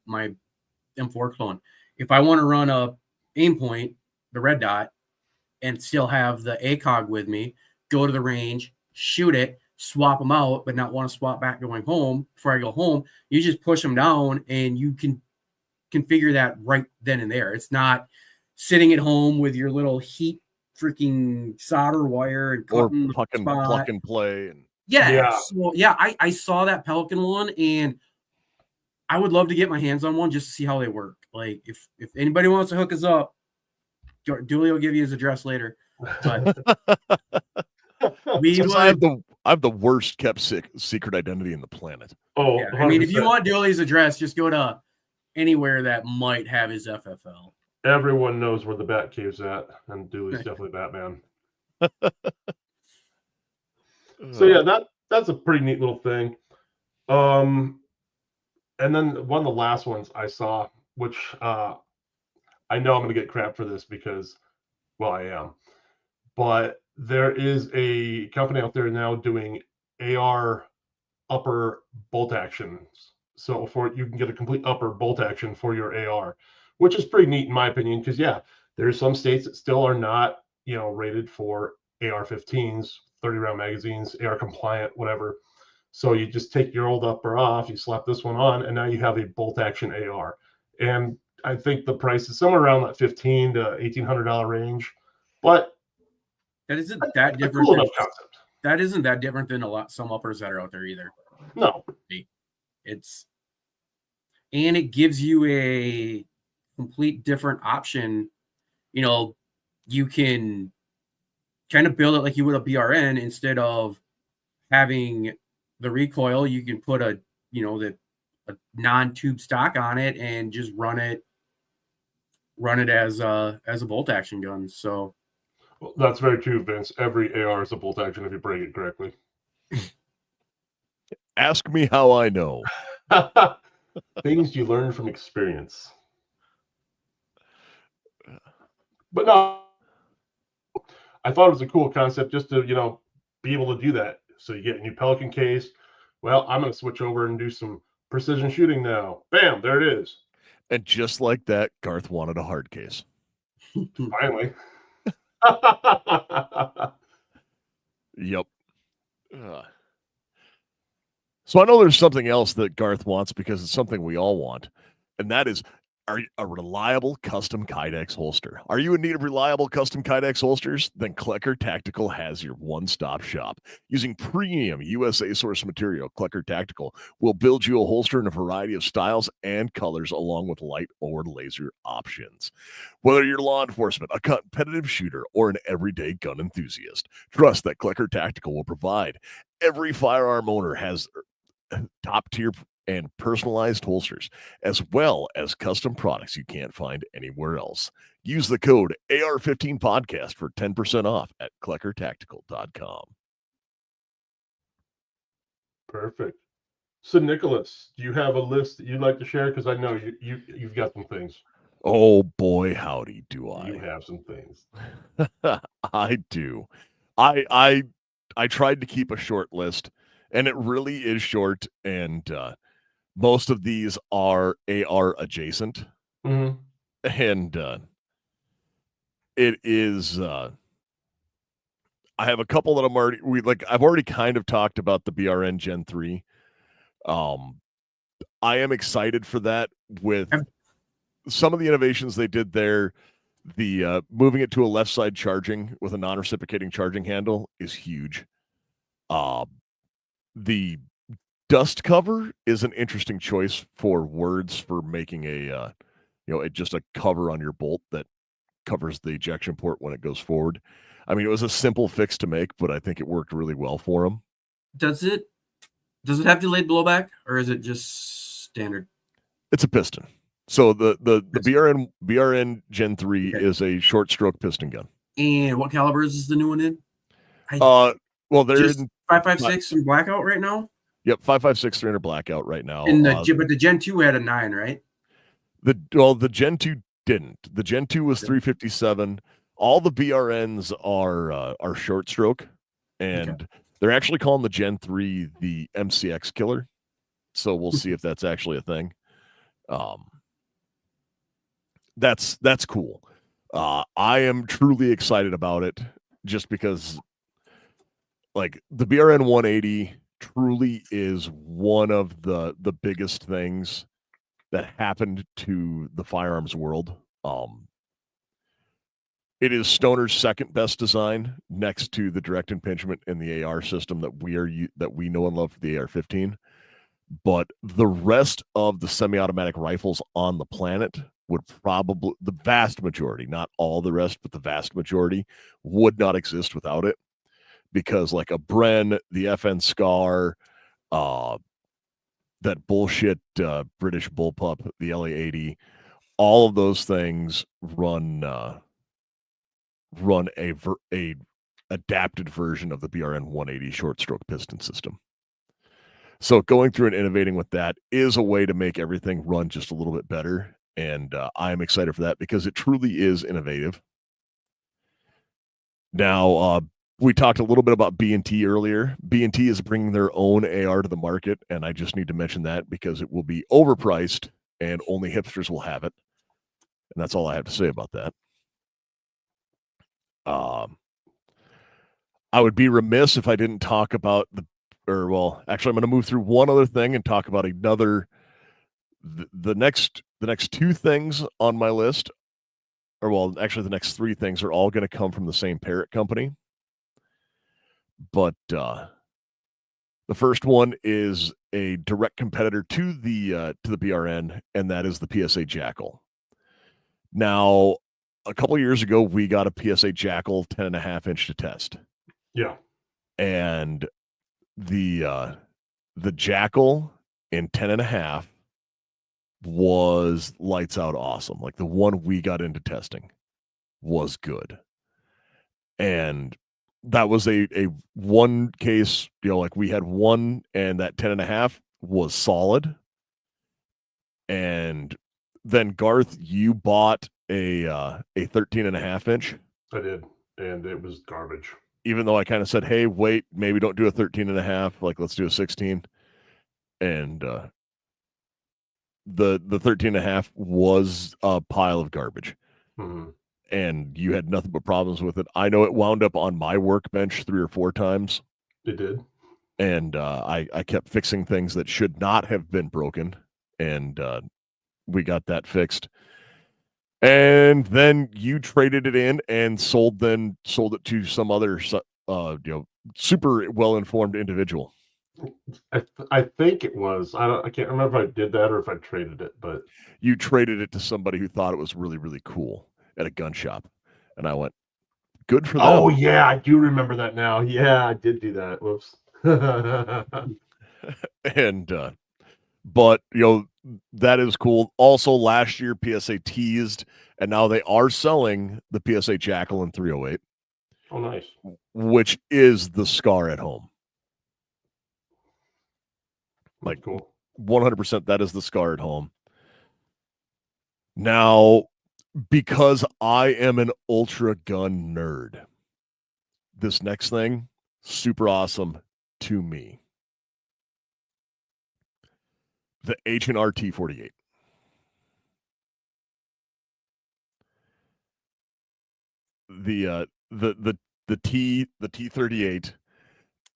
my M4 clone. If I want to run a aim point, the red dot, and still have the ACOG with me, go to the range, shoot it, swap them out, but not want to swap back going home before I go home. You just push them down and you can configure that right then and there. It's not sitting at home with your little heat freaking solder wire and Or cutting the plug spot. and play. And Yeah. So I saw that Pelican one, and I would love to get my hands on one just to see how they work. Like if anybody wants to hook us up, Dooley will give you his address later. But I have the worst kept secret identity in the planet. Oh, yeah. I mean, if you want Dooley's address, just go to anywhere that might have his FFL. Everyone knows where the Bat Cave's at, and Dooley's definitely Batman. So yeah, that's a pretty neat little thing. And then one of the last ones I saw, which I know I'm going to get crap for this because, well, I am. But there is a company out there now doing AR upper bolt actions. So you can get a complete upper bolt action for your AR, which is pretty neat in my opinion. Because yeah, there's some states that still are not, rated for AR-15s, 30-round magazines, AR compliant, whatever. So you just take your old upper off, you slap this one on, and now you have a bolt action AR. And I think the price is somewhere around that $1,500 to $1,800 range. But that isn't that different. Cool enough concept. That isn't that different than some uppers that are out there either. No. And it gives you a complete different option. You can kind of build it like you would a BRN. Instead of having the recoil, you can put a non-tube stock on it and just run it as a bolt action gun. So well, that's very true, Vince. Every AR is a bolt action if you break it correctly. Ask me how I know. Things you learn from experience. But no, I thought it was a cool concept just to, be able to do that. So you get a new Pelican case. Well, I'm going to switch over and do some precision shooting now. Bam, there it is. And just like that, Garth wanted a hard case. Finally. Yep. So I know there's something else that Garth wants because it's something we all want, and that is a reliable custom Kydex holster. Are you in need of reliable custom Kydex holsters? Then Klecker Tactical has your one-stop shop. Using premium USA source material, Klecker Tactical will build you a holster in a variety of styles and colors along with light or laser options. Whether you're law enforcement, a competitive shooter, or an everyday gun enthusiast, trust that Klecker Tactical will provide. Every firearm owner has top-tier and personalized holsters, as well as custom products you can't find anywhere else. Use the code AR-15 podcast for 10% off at kleckertactical.com. Perfect. So, Nicholas, do you have a list that you'd like to share? Because I know you've got some things. Oh boy, howdy do I. You have some things. I do. I tried to keep a short list, and it really is short, and most of these are AR adjacent. Mm-hmm. And it is I have a couple that I've already kind of talked about the BRN Gen 3. I am excited for that with some of the innovations they did there. The moving it to a left side charging with a non-reciprocating charging handle is huge. The dust cover is an interesting choice for words for making just a cover on your bolt that covers the ejection port when it goes forward. I mean, it was a simple fix to make, but I think it worked really well for them. Does it have delayed blowback, or is it just standard? It's a piston. So the BRN Gen 3 is a short stroke piston gun. And what calibers is the new one in? Well, they're in 5.56 and blackout right now. Yep, 5.56 300 blackout right now. And but the Gen 2 had a 9, right? The Gen 2 didn't. The Gen 2 was 357. All the BRNs are short stroke, and they're actually calling the Gen 3 the MCX killer. So we'll see if that's actually a thing. That's cool. I am truly excited about it just because, like, the BRN 180 truly is one of the biggest things that happened to the firearms world. It is Stoner's second best design, next to the direct impingement and the AR system that we know and love for the AR-15. But the rest of the semi-automatic rifles on the planet would probably, the vast majority, not all the rest, but the vast majority, would not exist without it. Because like a Bren, the FN Scar, that bullshit British bullpup, the LA-80, all of those things run a adapted version of the BRN 180 short stroke piston system. So going through and innovating with that is a way to make everything run just a little bit better. And I'm excited for that because it truly is innovative. Now, we talked a little bit about B&T earlier. B&T is bringing their own AR to the market, and I just need to mention that because it will be overpriced and only hipsters will have it. And that's all I have to say about that. I would be remiss if I didn't talk about actually, I'm going to move through one other thing and talk about another. The next two things on my list, actually, the next three things are all going to come from the same parent company. But the first one is a direct competitor to the BRN, and that is the PSA Jackal. Now, a couple years ago, we got a PSA Jackal 10.5-inch to test. Yeah. And the Jackal in 10.5 was lights out awesome. Like the one we got into testing was good. And that was a one case, like we had one, and that 10.5 was solid. And then Garth, you bought a 13.5-inch. I did, and it was garbage. Even though I kind of said, hey, wait, maybe don't do a 13.5, like let's do a 16. And the 13.5 was a pile of garbage. Mm-hmm. And you had nothing but problems with it. I know it wound up on my workbench 3 or 4 times. It did. And I kept fixing things that should not have been broken. And we got that fixed. And then you traded it in and sold it to some other super well-informed individual. I think it was. I can't remember if I did that or if I traded it, but you traded it to somebody who thought it was really, really cool at a gun shop. And I went, good for them. Oh yeah, I do remember that now. Yeah, I did do that. Whoops. And but that is cool. Also, last year PSA teased, and now they are selling the PSA Jackal in 308. Oh, nice. Which is the Scar at home. Like, cool. 100%, that is the Scar at home. Now, because I am an ultra gun nerd, this next thing, super awesome to me. The H&R T48. The T38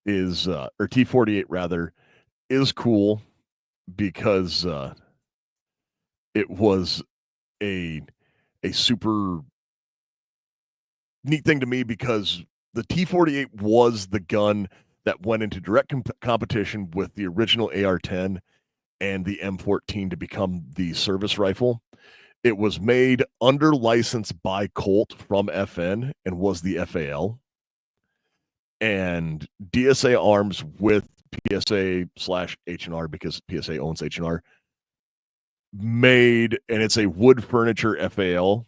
is or T48 rather is cool because it was a super neat thing to me because the T48 was the gun that went into direct competition with the original AR-10 and the M14 to become the service rifle. It was made under license by Colt from FN and was the FAL. And DSA Arms with PSA/H&R, because PSA owns H&R, made, and it's a wood furniture FAL,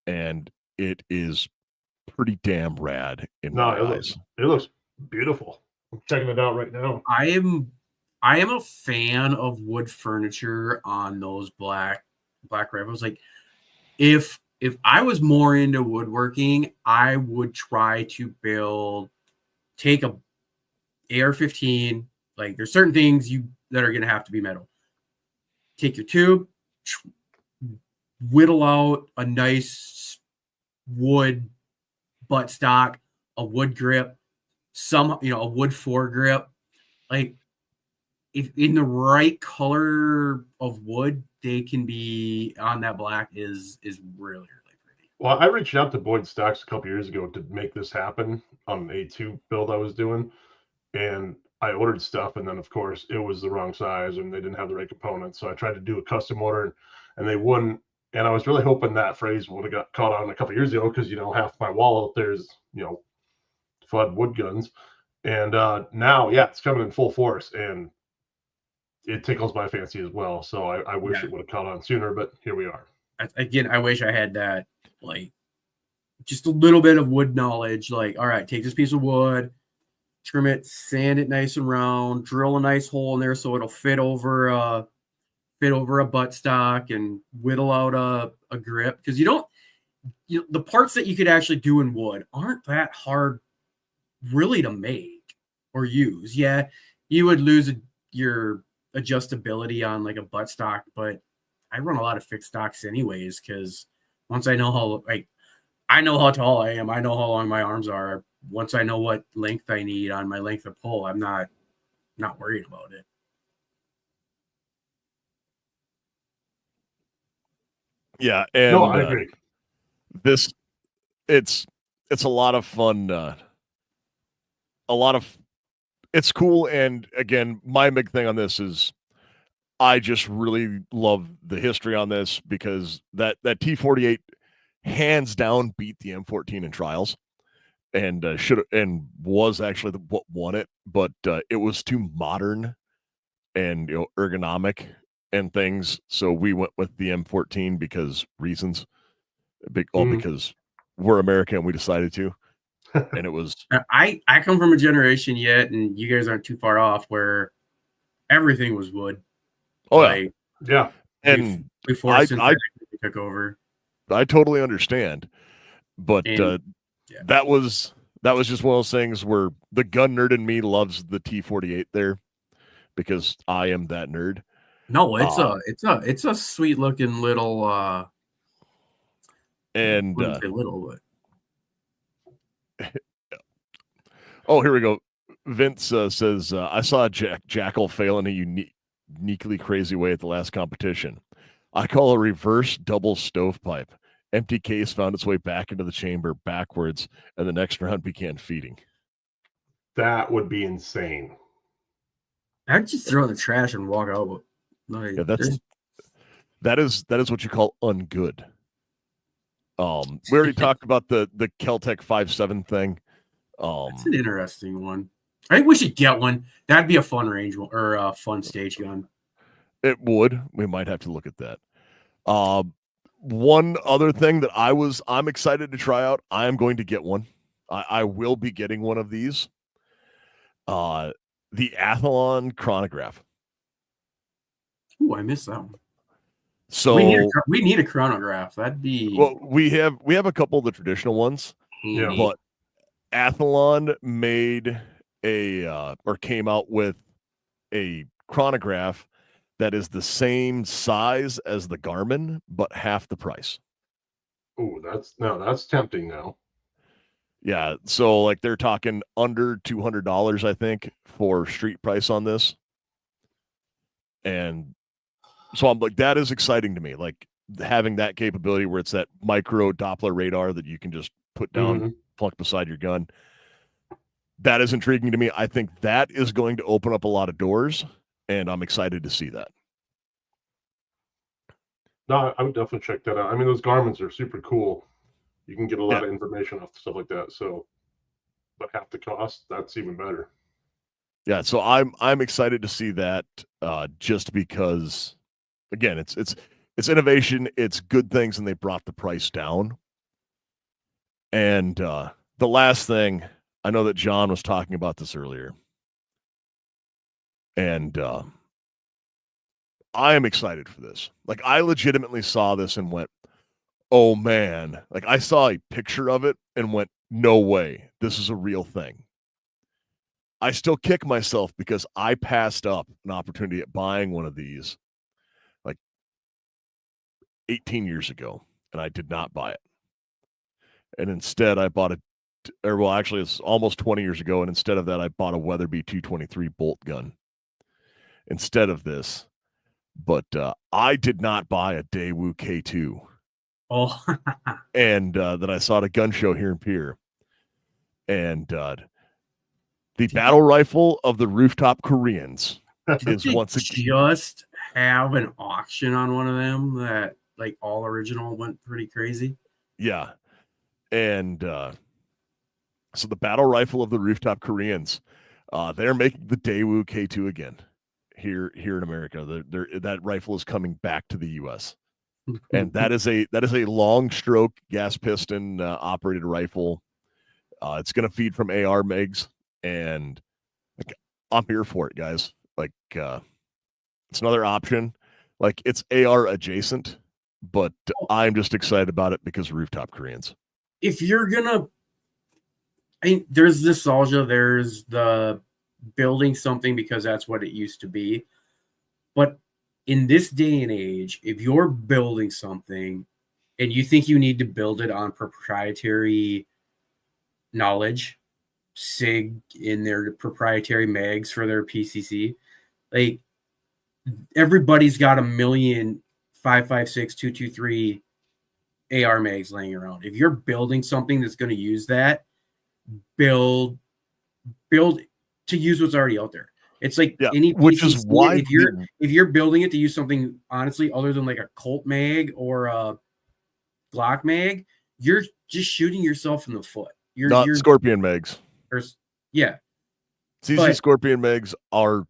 and it is pretty damn rad in my eyes. It looks beautiful. I'm checking it out right now. I am a fan of wood furniture on those black rifles. Like if I was more into woodworking, I would try to take a AR-15. Like there's certain things that are gonna have to be metal. Take your tube, whittle out a nice wood buttstock, a wood grip, a wood foregrip. Like, if in the right color of wood, they can be on that black is really, really pretty. Well, I reached out to Boyd Stocks a couple years ago to make this happen on an A2 build I was doing, and I ordered stuff, and then of course it was the wrong size and they didn't have the right components. So I tried to do a custom order, and they wouldn't. And I was really hoping that phrase would have got caught on a couple years ago, because half my wall out there is FUD wood guns, and now it's coming in full force, and it tickles my fancy as well. So I wish it would have caught on sooner, but here we are. Again, I wish I had that, like, just a little bit of wood knowledge. Like, all right, take this piece of wood, trim it, sand it nice and round, drill a nice hole in there so it'll fit over a buttstock, and whittle out a grip. Because the parts that you could actually do in wood aren't that hard really to make or use. Yeah, you would lose your adjustability on like a buttstock, but I run a lot of fixed stocks anyways, because once I know how tall I am, I know how long my arms are. Once I know what length I need on my length of pull, I'm not worried about it. Yeah, and No, I agree. It's a lot of fun. It's cool, and again, my big thing on this is I just really love the history on this, because that T-48 hands down beat the M14 in trials, and was actually what won it, but it was too modern and ergonomic and things, so we went with the M14 because reasons. Because we're American and we decided to, and it was. I come from a generation yet, and you guys aren't too far off, where everything was wood. Oh, like, yeah. And before I took over. I totally understand, but that was just one of those things where the gun nerd in me loves the T-48 there, because I am that nerd. No, it's a sweet looking little and little, but oh, here we go. Vince says, I saw Jackal fail in a uniquely crazy way at the last competition. I call a reverse double stovepipe. Empty case found its way back into the chamber backwards, and the next round began feeding. That would be insane. I'd just throw it in the trash and walk out. Like, yeah, that is what you call ungood. We already talked about the Keltec 5.7 thing. That's an interesting one. I think we should get one. That'd be a fun range one, or a fun stage gun. It would. We might have to look at that. One other thing that I'm excited to try out. I am going to get one. I will be getting one of these. The Athlon chronograph. Ooh, I missed that one. So we need a chronograph. That'd be we have a couple of the traditional ones. Yeah. But Athlon made or came out with a chronograph that is the same size as the Garmin, but half the price. Oh, that's tempting now. Yeah, so like they're talking under $200, I think, for street price on this. And so I'm like, that is exciting to me. Like having that capability where it's that micro Doppler radar that you can just put down, plunk beside your gun. That is intriguing to me. I think that is going to open up a lot of doors, and I'm excited to see that. No, I would definitely check that out. I mean, those Garmins are super cool. You can get a lot of information off stuff like that. So, but half the cost, that's even better. Yeah, so I'm excited to see that, just because, again, it's innovation, it's good things, and they brought the price down. And the last thing, I know that John was talking about this earlier, and I am excited for this. Like, I legitimately saw this and went, oh man. Like, I saw a picture of it and went, no way, this is a real thing. I still kick myself because I passed up an opportunity at buying one of these like 18 years ago, and I did not buy it. and instead I bought actually it's almost 20 years ago, and instead of that I bought a Weatherby 223 bolt gun instead of this. But I did not buy a Daewoo K2. Oh, And then I saw at a gun show here in Pierre, and the battle rifle of the rooftop Koreans is once again just have an auction on one of them that like all original went pretty crazy. Yeah. And so the battle rifle of the rooftop Koreans, they're making the Daewoo K2 again here in America. That rifle is coming back to the U.S. and that is a long stroke gas piston operated rifle. It's going to feed from AR MIGs, and like, I'm here for it, guys. Like it's another option. Like it's AR adjacent, but I'm just excited about it because rooftop Koreans. If you're gonna, there's nostalgia, there's the building something because that's what it used to be. But in this day and age, if you're building something and you think you need to build it on proprietary knowledge, SIG in their proprietary mags for their PCC, like everybody's got 1,000,000 5.56 223 AR mags laying around. If you're building something that's going to use that, build to use what's already out there. It's like any PCC, which is why if you're building it to use something honestly other than like a Colt mag or a Glock mag, you're just shooting yourself in the foot. You're Scorpion mags. Yeah. CZ Scorpion mags are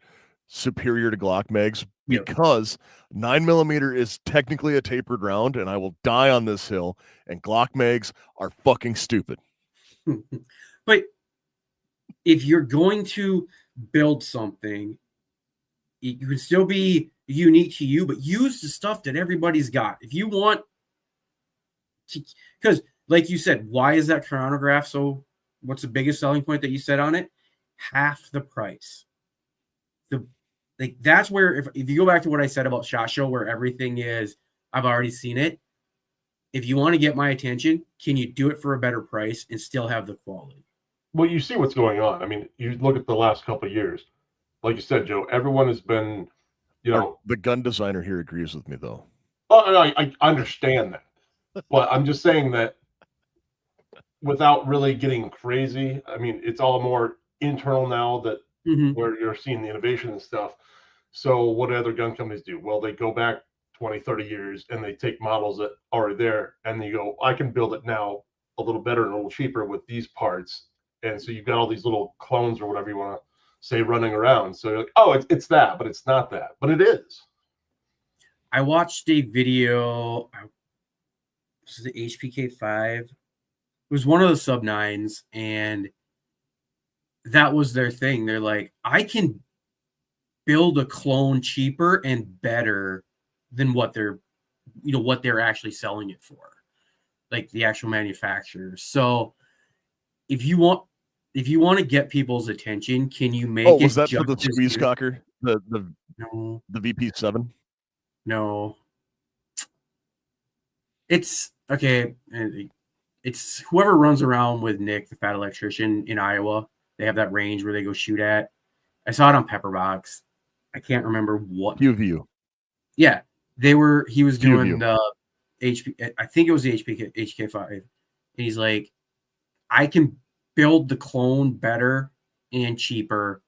superior to Glock mags because 9mm is technically a tapered round, and I will die on this hill, and Glock mags are fucking stupid. But if you're going to build something, it can still be unique to you, but use the stuff that everybody's got. If you want to, because like you said, why is that chronograph so, what's the biggest selling point that you said on it? Half the price. That's where, if you go back to what I said about SHOT Show, where everything is, I've already seen it. If you want to get my attention, can you do it for a better price and still have the quality? Well, you see what's going on. I mean, you look at the last couple of years. Like you said, Joe, everyone has been, the gun designer here agrees with me, though. Oh, I understand that. But I'm just saying that without really getting crazy, I mean, it's all more internal now that where you're seeing the innovation and stuff. So what do other gun companies do? Well, they go back 20, 30 years and they take models that are there and they go, I can build it now a little better and a little cheaper with these parts. And so you've got all these little clones or whatever you want to say running around. So you're like, oh, it's that, but it's not that. But it is. I watched a video. This is the HPK5. It was one of the sub 9s, and that was their thing. They're like, I can build a clone cheaper and better than what they're actually selling it for, like the actual manufacturers. So if you want to get people's attention, can you make it? Was that for the squeeze cocker? The no, the VP7? No. It's okay. It's whoever runs around with Nick, the fat electrician in Iowa. They have that range where they go shoot at. I saw it on Pepperbox. I can't remember what. View. Yeah, he was doing the HP. I think it was the HK5. And he's like, I can build the clone better and cheaper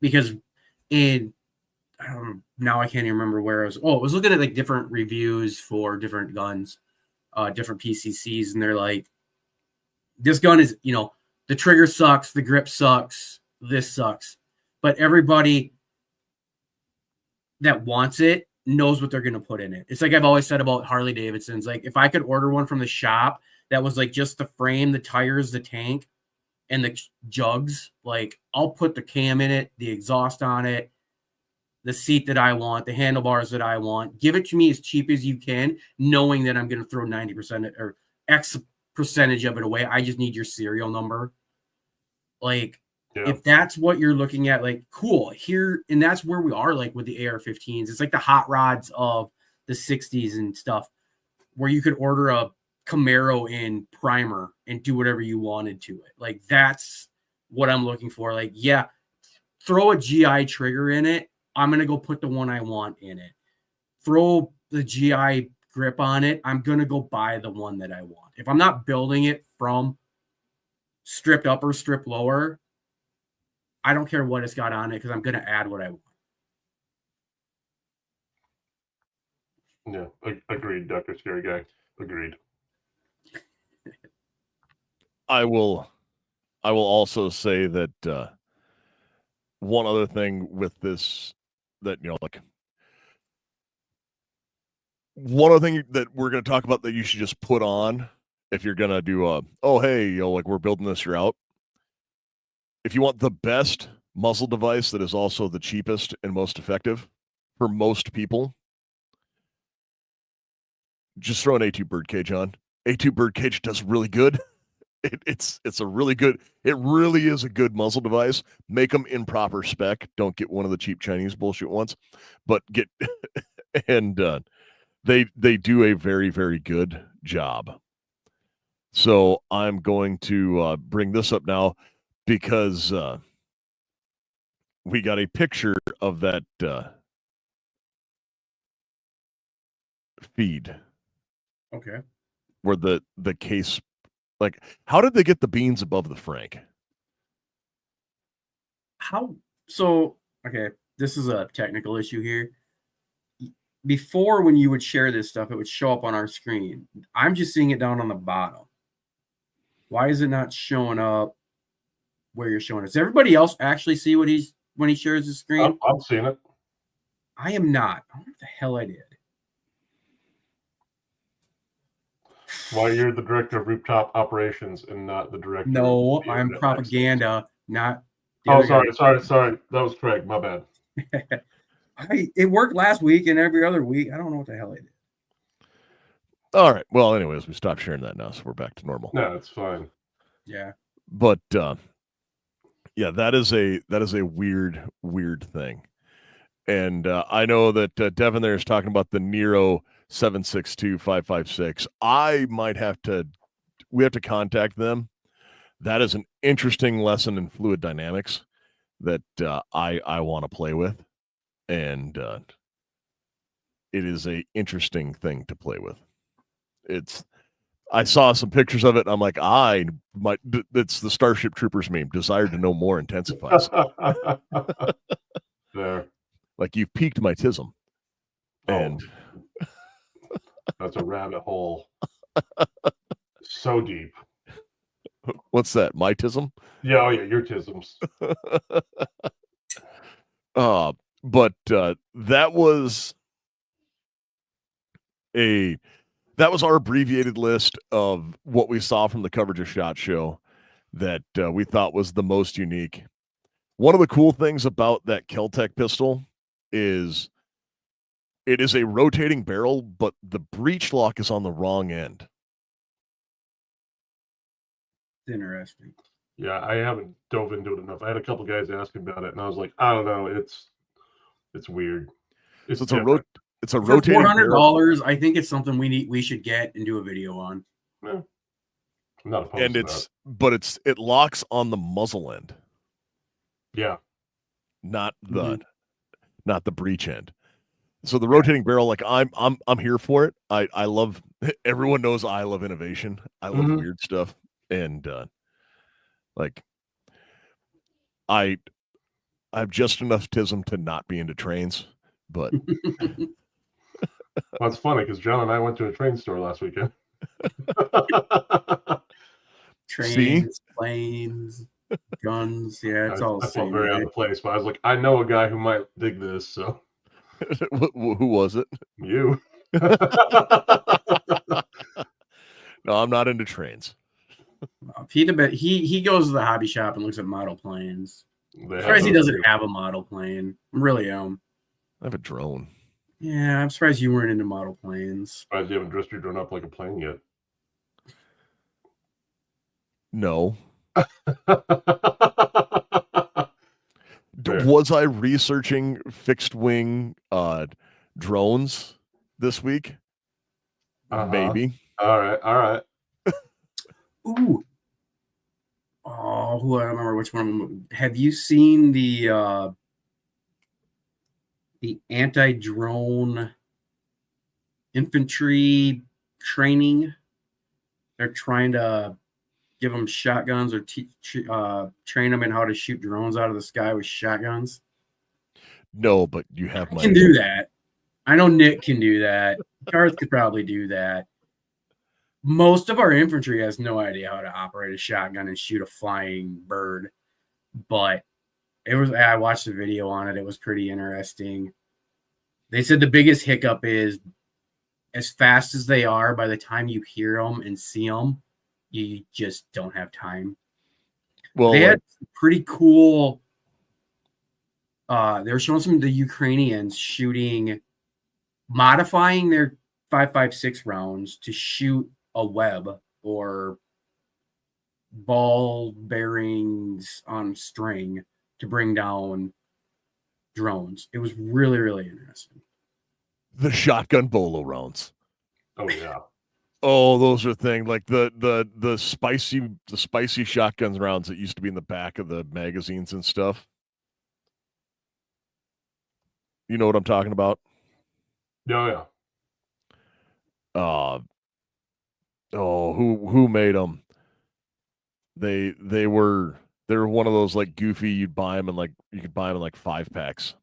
because now I can't even remember where I was. Oh, I was looking at like different reviews for different guns, different PCCs, and they're like, this gun is, the trigger sucks, the grip sucks, this sucks, but everybody that wants it knows what they're going to put in it. It's like I've always said about Harley Davidsons. Like if I could order one from the shop that was like just the frame, the tires, the tank, and the jugs, like I'll put the cam in it, the exhaust on it, the seat that I want, the handlebars that I want. Give it to me as cheap as you can, knowing that I'm going to throw 90% or X percentage of it away. I just need your serial number. Like, if that's what you're looking at, like, cool. Here, and that's where we are, like, with the AR-15s. It's like the hot rods of the 60s and stuff, where you could order a Camaro in primer and do whatever you wanted to it. Like, that's what I'm looking for. Like, yeah, throw a GI trigger in it. I'm going to go put the one I want in it. Throw the GI grip on it. I'm going to go buy the one that I want. If I'm not building it from stripped upper, stripped lower, I don't care what it's got on it because I'm going to add what I want. Yeah, agreed, Dr. Scary Guy. Agreed. I will also say that one other thing with this, that, you know, like, one other thing that we're going to talk about that you should just put on if you're going to do oh, hey, you know, like, we're building this, you're out. If you want the best muzzle device that is also the cheapest and most effective for most people, just throw an A2 birdcage on. A2 birdcage does really good. It's a really good, it really is a good muzzle device. Make them in proper spec. Don't get one of the cheap Chinese bullshit ones, but get, and they do a very, very good job. So I'm going to bring this up now because we got a picture of that feed. Okay. Where the case, like, how did they get the beans above the Frank? Okay, this is a technical issue here. Before, when you would share this stuff, it would show up on our screen. I'm just seeing it down on the bottom. Why is it not showing up where you're showing it? Does everybody else actually see what when he shares his screen? I'm seeing it. I am not. I wonder what the hell I did. Why you're the director of rooftop operations and not the director? No, I'm propaganda, not. Oh, sorry. That was Craig. My bad. It worked last week and every other week. I don't know what the hell I did. All right. Well, anyways, we stopped sharing that now, so we're back to normal. No, it's fine. Yeah. But yeah, that is a weird thing. And I know that Devin there is talking about the Nero 762-556. We have to contact them. That is an interesting lesson in fluid dynamics that I want to play with. And it is a interesting thing to play with. I saw some pictures of it, and I'm like, it's the Starship Troopers meme. Desire to know more intensifies. There. Like, you've piqued my tism. And that's a rabbit hole. So deep. What's that? My tism? Yeah, oh yeah, your tisms. But that was our abbreviated list of what we saw from the Coverage of SHOT Show that we thought was the most unique. One of the cool things about that Kel-Tec pistol is it is a rotating barrel, but the breech lock is on the wrong end. Interesting. Yeah, I haven't dove into it enough. I had a couple guys asking about it, and I was like, I don't know, it's weird. It's a rotating $400. I think it's something we should get and do a video on. Yeah. I'm not opposed to that. But it locks on the muzzle end. Yeah. Not the breech end. So the rotating barrel, like, I'm here for it. I love, everyone knows I love innovation. I love weird stuff. And like, I have just enough tism to not be into trains, but well, it's funny because John and I went to a train store last weekend. Trains, planes, guns. Yeah, it's all the same. I felt very out of place, but I was like, I know a guy who might dig this. So, who was it? You. No, I'm not into trains. He goes to the hobby shop and looks at model planes. I'm surprised he doesn't have a model plane. I really am. I have a drone. Yeah, I'm surprised you weren't into model planes. Surprised you haven't dressed your drone up like a plane yet. No. Was I researching fixed wing drones this week? Maybe. All right. Ooh. Oh, I don't remember which one. Have you seen the anti-drone infantry training? They're trying to give them shotguns or train them in how to shoot drones out of the sky with shotguns. No, but you have I my can do that. I know Nick can do that. Garth could probably do that. Most of our infantry has no idea how to operate a shotgun and shoot a flying bird, but I watched the video on it. It was pretty interesting. They said the biggest hiccup is as fast as they are, by the time you hear them and see them, you just don't have time. Well, they had pretty cool. They were showing some of the Ukrainians modifying their 5.56 rounds to shoot a web or ball bearings on string to bring down drones. It was really, really interesting. the shotgun bolo rounds. Oh yeah. Oh, those are things like the spicy shotguns rounds that used to be in the back of the magazines and stuff. You know what I'm talking about? Yeah. Who made them? They were one of those like goofy. You'd buy them and like you could buy them in like 5-packs.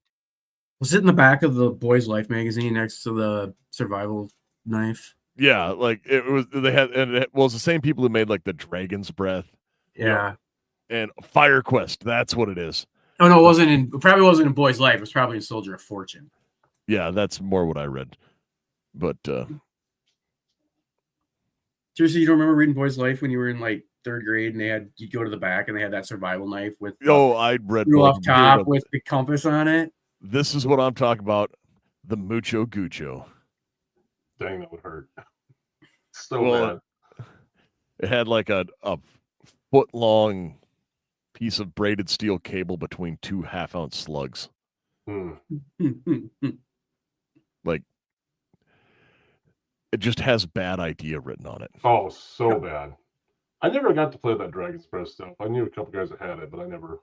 Was it in the back of the Boys Life magazine next to the survival knife? Yeah, like it was. They had, and it was the same people who made like the Dragon's Breath. Yeah. And Fire Quest. That's what it is. Oh no, it probably wasn't in Boys Life. It was probably in Soldier of Fortune. Yeah, that's more what I read. But seriously, you don't remember reading Boys Life when you were in like 3rd grade and you'd go to the back and they had that survival knife with I read off top with the compass on it. This is what I'm talking about. The Mucho Gucho. Dang, that would hurt. So bad. It had like a foot long piece of braided steel cable between 2 half-ounce slugs. Like it just has bad idea written on it. Oh, so bad. I never got to play that Dragon's Breath stuff. I knew a couple guys that had it, but I never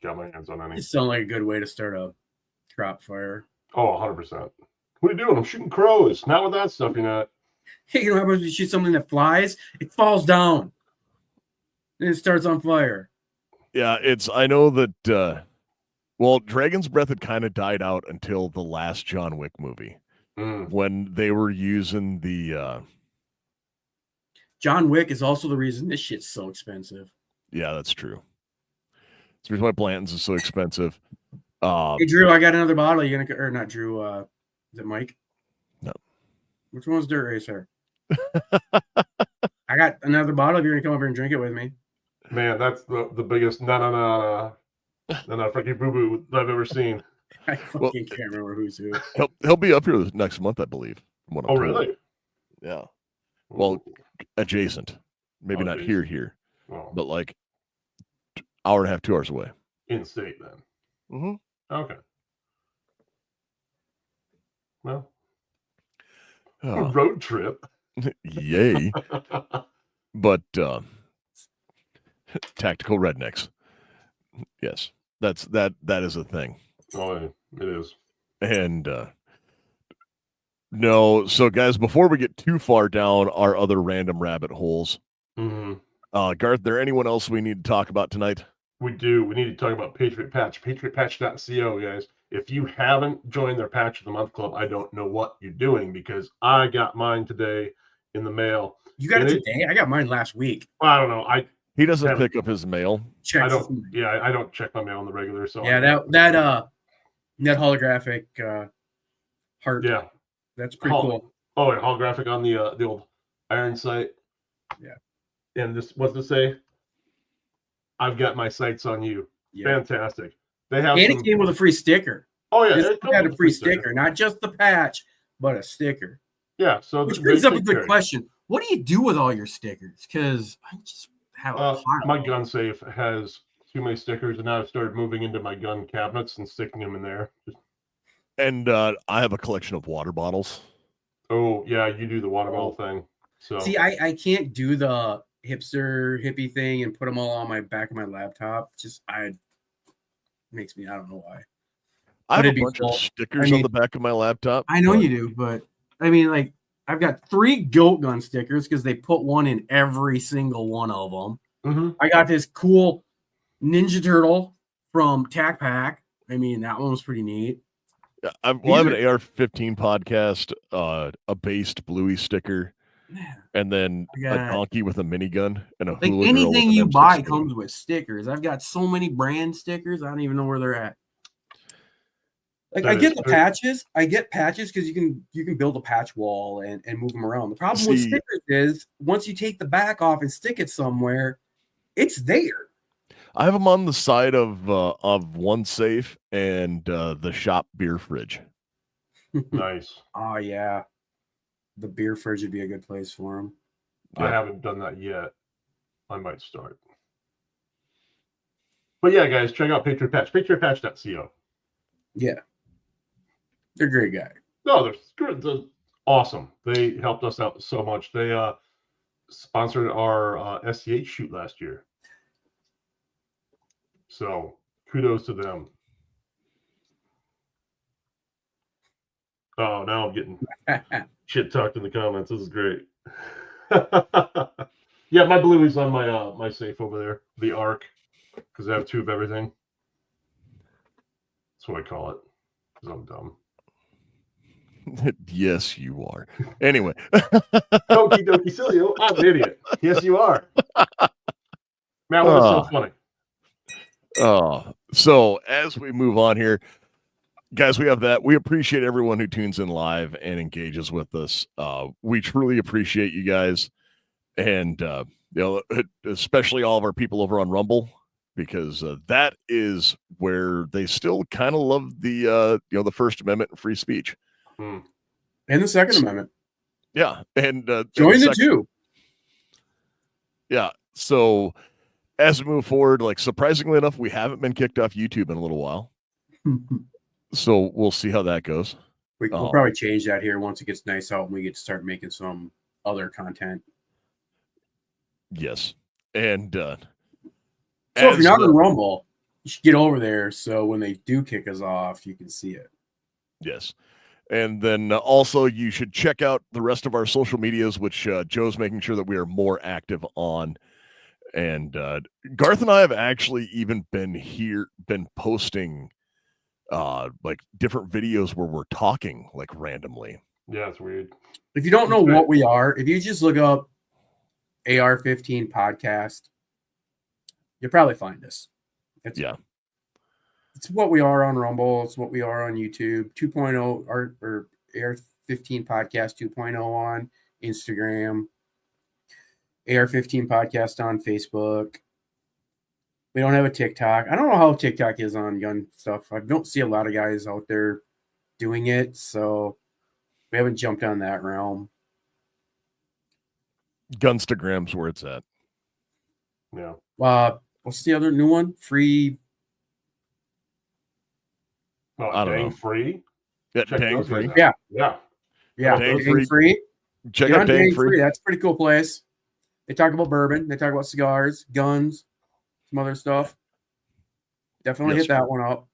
got my hands on any. It sounds like a good way to start a crop fire. Oh, 100%. What are you doing? I'm shooting crows. Not with that stuff, you're not. Hey, you know how about you shoot something that flies? It falls down. Then it starts on fire. Yeah, I know that Dragon's Breath had kind of died out until the last John Wick movie. When they were using the John Wick is also the reason this shit's so expensive. Yeah, that's true. It's the reason why Blanton's is so expensive. Hey Drew, I got another bottle. You gonna or not Drew? Is it Mike? No. Which one's Dirt Racer? I got another bottle. If you're gonna come over and drink it with me. Man, that's the biggest no freaking boo boo I've ever seen. I fucking can't remember who's who. He'll be up here next month, I believe. Oh, really? Yeah. Well, adjacent. Maybe not here. Oh. But like hour and a half, 2 hours away. In state then. Mm-hmm. Okay. Well, road trip. Yay. But tactical rednecks. Yes, that is a thing. Oh, it is. And no, so guys, before we get too far down our other random rabbit holes, Garth, there anyone else we need to talk about tonight? We do. We need to talk about Patriot Patch, patriotpatch.co, guys. If you haven't joined their Patch of the Month Club, I don't know what you're doing because I got mine today in the mail. You got it today? I got mine last week. I don't know. He doesn't pick up his mail. I don't. Yeah, I don't check my mail on the regular. So yeah, that holographic heart. Yeah, that's pretty cool. Oh, and holographic on the old iron sight. Yeah. And what's this say? I've got my sights on you. Yeah. Fantastic. They have. And it came with a free sticker. Oh yeah, it had a free sticker, not just the patch, but a sticker. Yeah. So which brings up a good question. What do you do with all your stickers? Because I just have a pile. My gun safe has too many stickers, and now I've started moving into my gun cabinets and sticking them in there. And I have a collection of water bottles. Oh yeah, you do the watermelon thing. So See, I can't do the hipster hippie thing and put them all on my back of my laptop. Just makes me, I don't know why. I But have a it'd be bunch of full. stickers on the back of my laptop. I know but you do, but I mean, like, I've got 3 goat gun stickers because they put one in every single one of them. Mm-hmm. I got this cool Ninja Turtle from Tac Pack. I mean, that one was pretty neat. I have an AR-15 podcast, a based Bluey sticker, and then a donkey with a minigun and a like hula girl anything with you an buy M16. comes with stickers. I've got so many brand stickers. I don't even know where they're at. Like I get the patches. I get patches because you can build a patch wall and move them around. The problem with stickers is once you take the back off and stick it somewhere, it's there. I have them on the side of one safe and the shop beer fridge. Nice. Oh yeah, the beer fridge would be a good place for them. I haven't done that yet. I might start. But yeah, guys, check out Patriot Patch, patriotpatch.co. Yeah. They're a great guy. No, they're awesome. They helped us out so much. They sponsored our SCH shoot last year. So kudos to them. Oh, now I'm getting shit talked in the comments. This is great. Yeah, my Bluey's on my my safe over there, the Arc, because I have 2 of everything. That's what I call it. Because I'm dumb. Yes, you are. Anyway. Okie dokie silly. I'm an idiot. Yes, you are. Matt, what was so funny? So as we move on here, guys, we have that. We appreciate everyone who tunes in live and engages with us. We truly appreciate you guys. And, especially all of our people over on Rumble, because that is where they still kind of love the, the First Amendment and free speech. And the Second Amendment. Yeah. And join the 2. Yeah. So as we move forward, like surprisingly enough, we haven't been kicked off YouTube in a little while. So we'll see how that goes. We'll probably change that here once it gets nice out and we get to start making some other content. Yes. And so if you're not on Rumble, you should get over there so when they do kick us off, you can see it. Yes. And then also you should check out the rest of our social medias, which Joe's making sure that we are more active on. And Garth and I have actually even been posting like different videos where we're talking like randomly. Yeah, it's weird. If you don't know what we are, if you just look up AR-15 podcast, you'll probably find us. It's what we are on Rumble. It's what we are on YouTube. 2.0 or AR-15 podcast 2.0 on Instagram. AR-15 podcast on Facebook. We don't have a TikTok. I don't know how TikTok is on gun stuff. I don't see a lot of guys out there doing it, so we haven't jumped on that realm. Gunstagram's where it's at. Yeah. What's the other new one? Free. Oh, I don't know. Free? Yeah, dang free. Yeah. Yeah. Yeah. Dang free. Check out Dang free. That's a pretty cool place. They talk about bourbon. They talk about cigars, guns, some other stuff. Definitely hit that one up.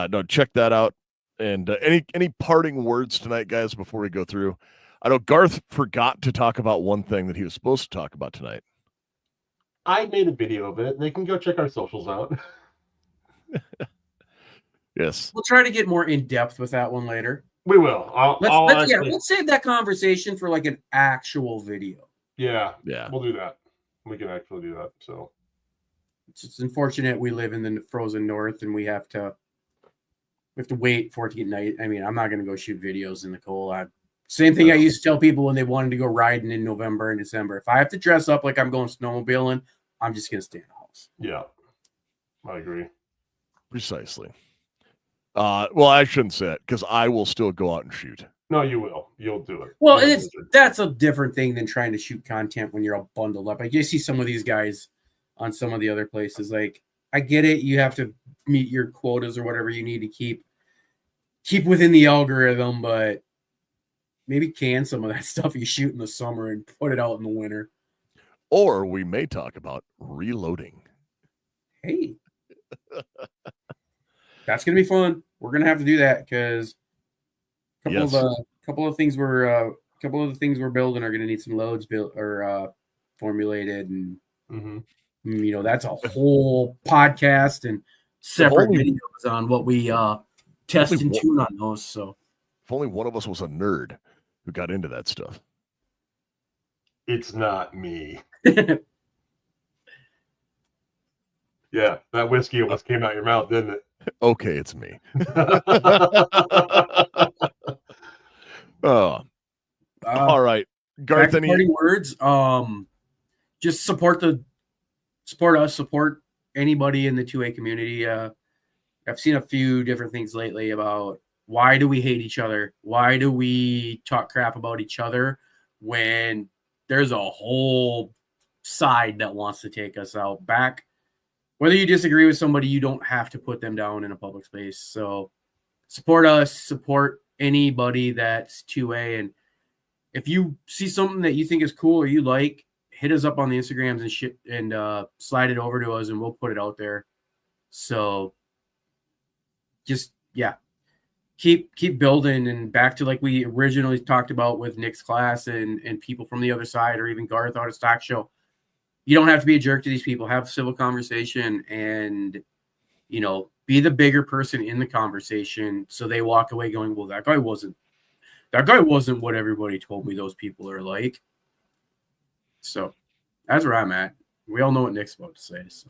No, check that out. And any parting words tonight, guys, before we go through? I know Garth forgot to talk about one thing that he was supposed to talk about tonight. I made a video of it. They can go check our socials out. Yes. We'll try to get more in depth with that one later. We will. Let's save that conversation for like an actual video. Yeah. We'll do that. We can actually do that. So it's unfortunate we live in the frozen north and we have to wait for it to get night. I mean, I'm not going to go shoot videos in the cold. Same thing I used to tell people when they wanted to go riding in November and December. If I have to dress up like I'm going snowmobiling, I'm just going to stay in the house. Yeah, I agree. Precisely. Well, I shouldn't say it because I will still go out and shoot. No, you will. You'll do it. Well, that's a different thing than trying to shoot content when you're all bundled up. I see some of these guys on some of the other places. Like, I get it. You have to meet your quotas or whatever you need to keep within the algorithm, but maybe can some of that stuff you shoot in the summer and put it out in the winter. Or we may talk about reloading. Hey, that's gonna be fun. We're gonna have to do that because a couple of the things we're building are gonna need some loads built or formulated, and that's a whole podcast and separate videos on what we test and tune on those. So if only one of us was a nerd who got into that stuff. It's not me. Yeah, that whiskey almost came out your mouth, didn't it? Okay, it's me. All right, Garth. Any parting words? Just support us, support anybody in the 2A community. I've seen a few different things lately about why do we hate each other? Why do we talk crap about each other when there's a whole side that wants to take us out back? Whether you disagree with somebody, you don't have to put them down in a public space. So support us, support anybody that's 2A. And if you see something that you think is cool or you like, hit us up on the Instagrams and slide it over to us and we'll put it out there. So just, keep building, and back to like we originally talked about with Nick's class and people from the other side, or even Garth out of Stock Show. You don't have to be a jerk to these people. Have civil conversation and, be the bigger person in the conversation. So they walk away going, well, that guy wasn't what everybody told me those people are like. So that's where I'm at. We all know what Nick's about to say. So.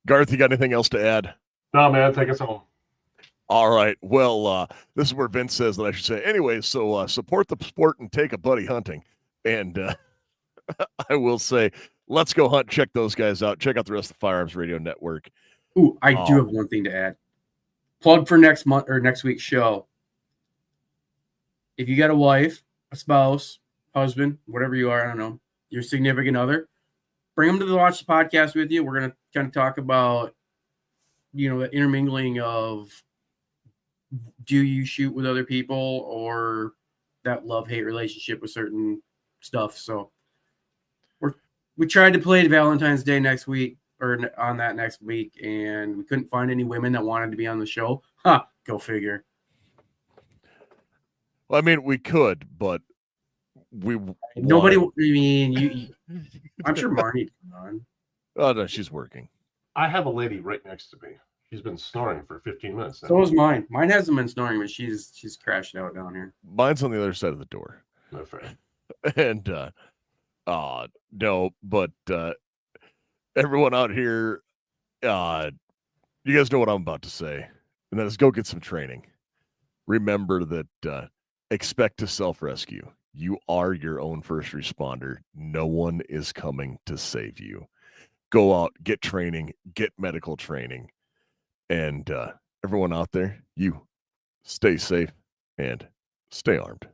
Garth, you got anything else to add? No, man, take us home. All right. Well, this is where Vince says that I should say. Anyway, so support the sport and take a buddy hunting. And I will say, let's go hunt. Check those guys out. Check out the rest of the Firearms Radio Network. Ooh, I do have one thing to add. Plug for next month or next week's show. If you got a wife, a spouse, husband, whatever you are, I don't know, your significant other, bring them to watch the podcast with you. We're going to kind of talk about, the intermingling of, do you shoot with other people or that love-hate relationship with certain stuff. So we tried to play Valentine's Day next week or on that next week, and we couldn't find any women that wanted to be on the show. Go figure. Well, I mean, we could, but nobody. I mean, you. I'm sure Marnie come on. Oh no, she's working. I have a lady right next to me. She's been snoring for 15 minutes now. So is mine. Mine hasn't been snoring, but she's crashed out down here. Mine's on the other side of the door. No fair. And no, but everyone out here, you guys know what I'm about to say, and that is go get some training. Remember that expect to self-rescue. You are your own first responder. No one is coming to save you. Go out, get training, get medical training. And everyone out there, you stay safe and stay armed.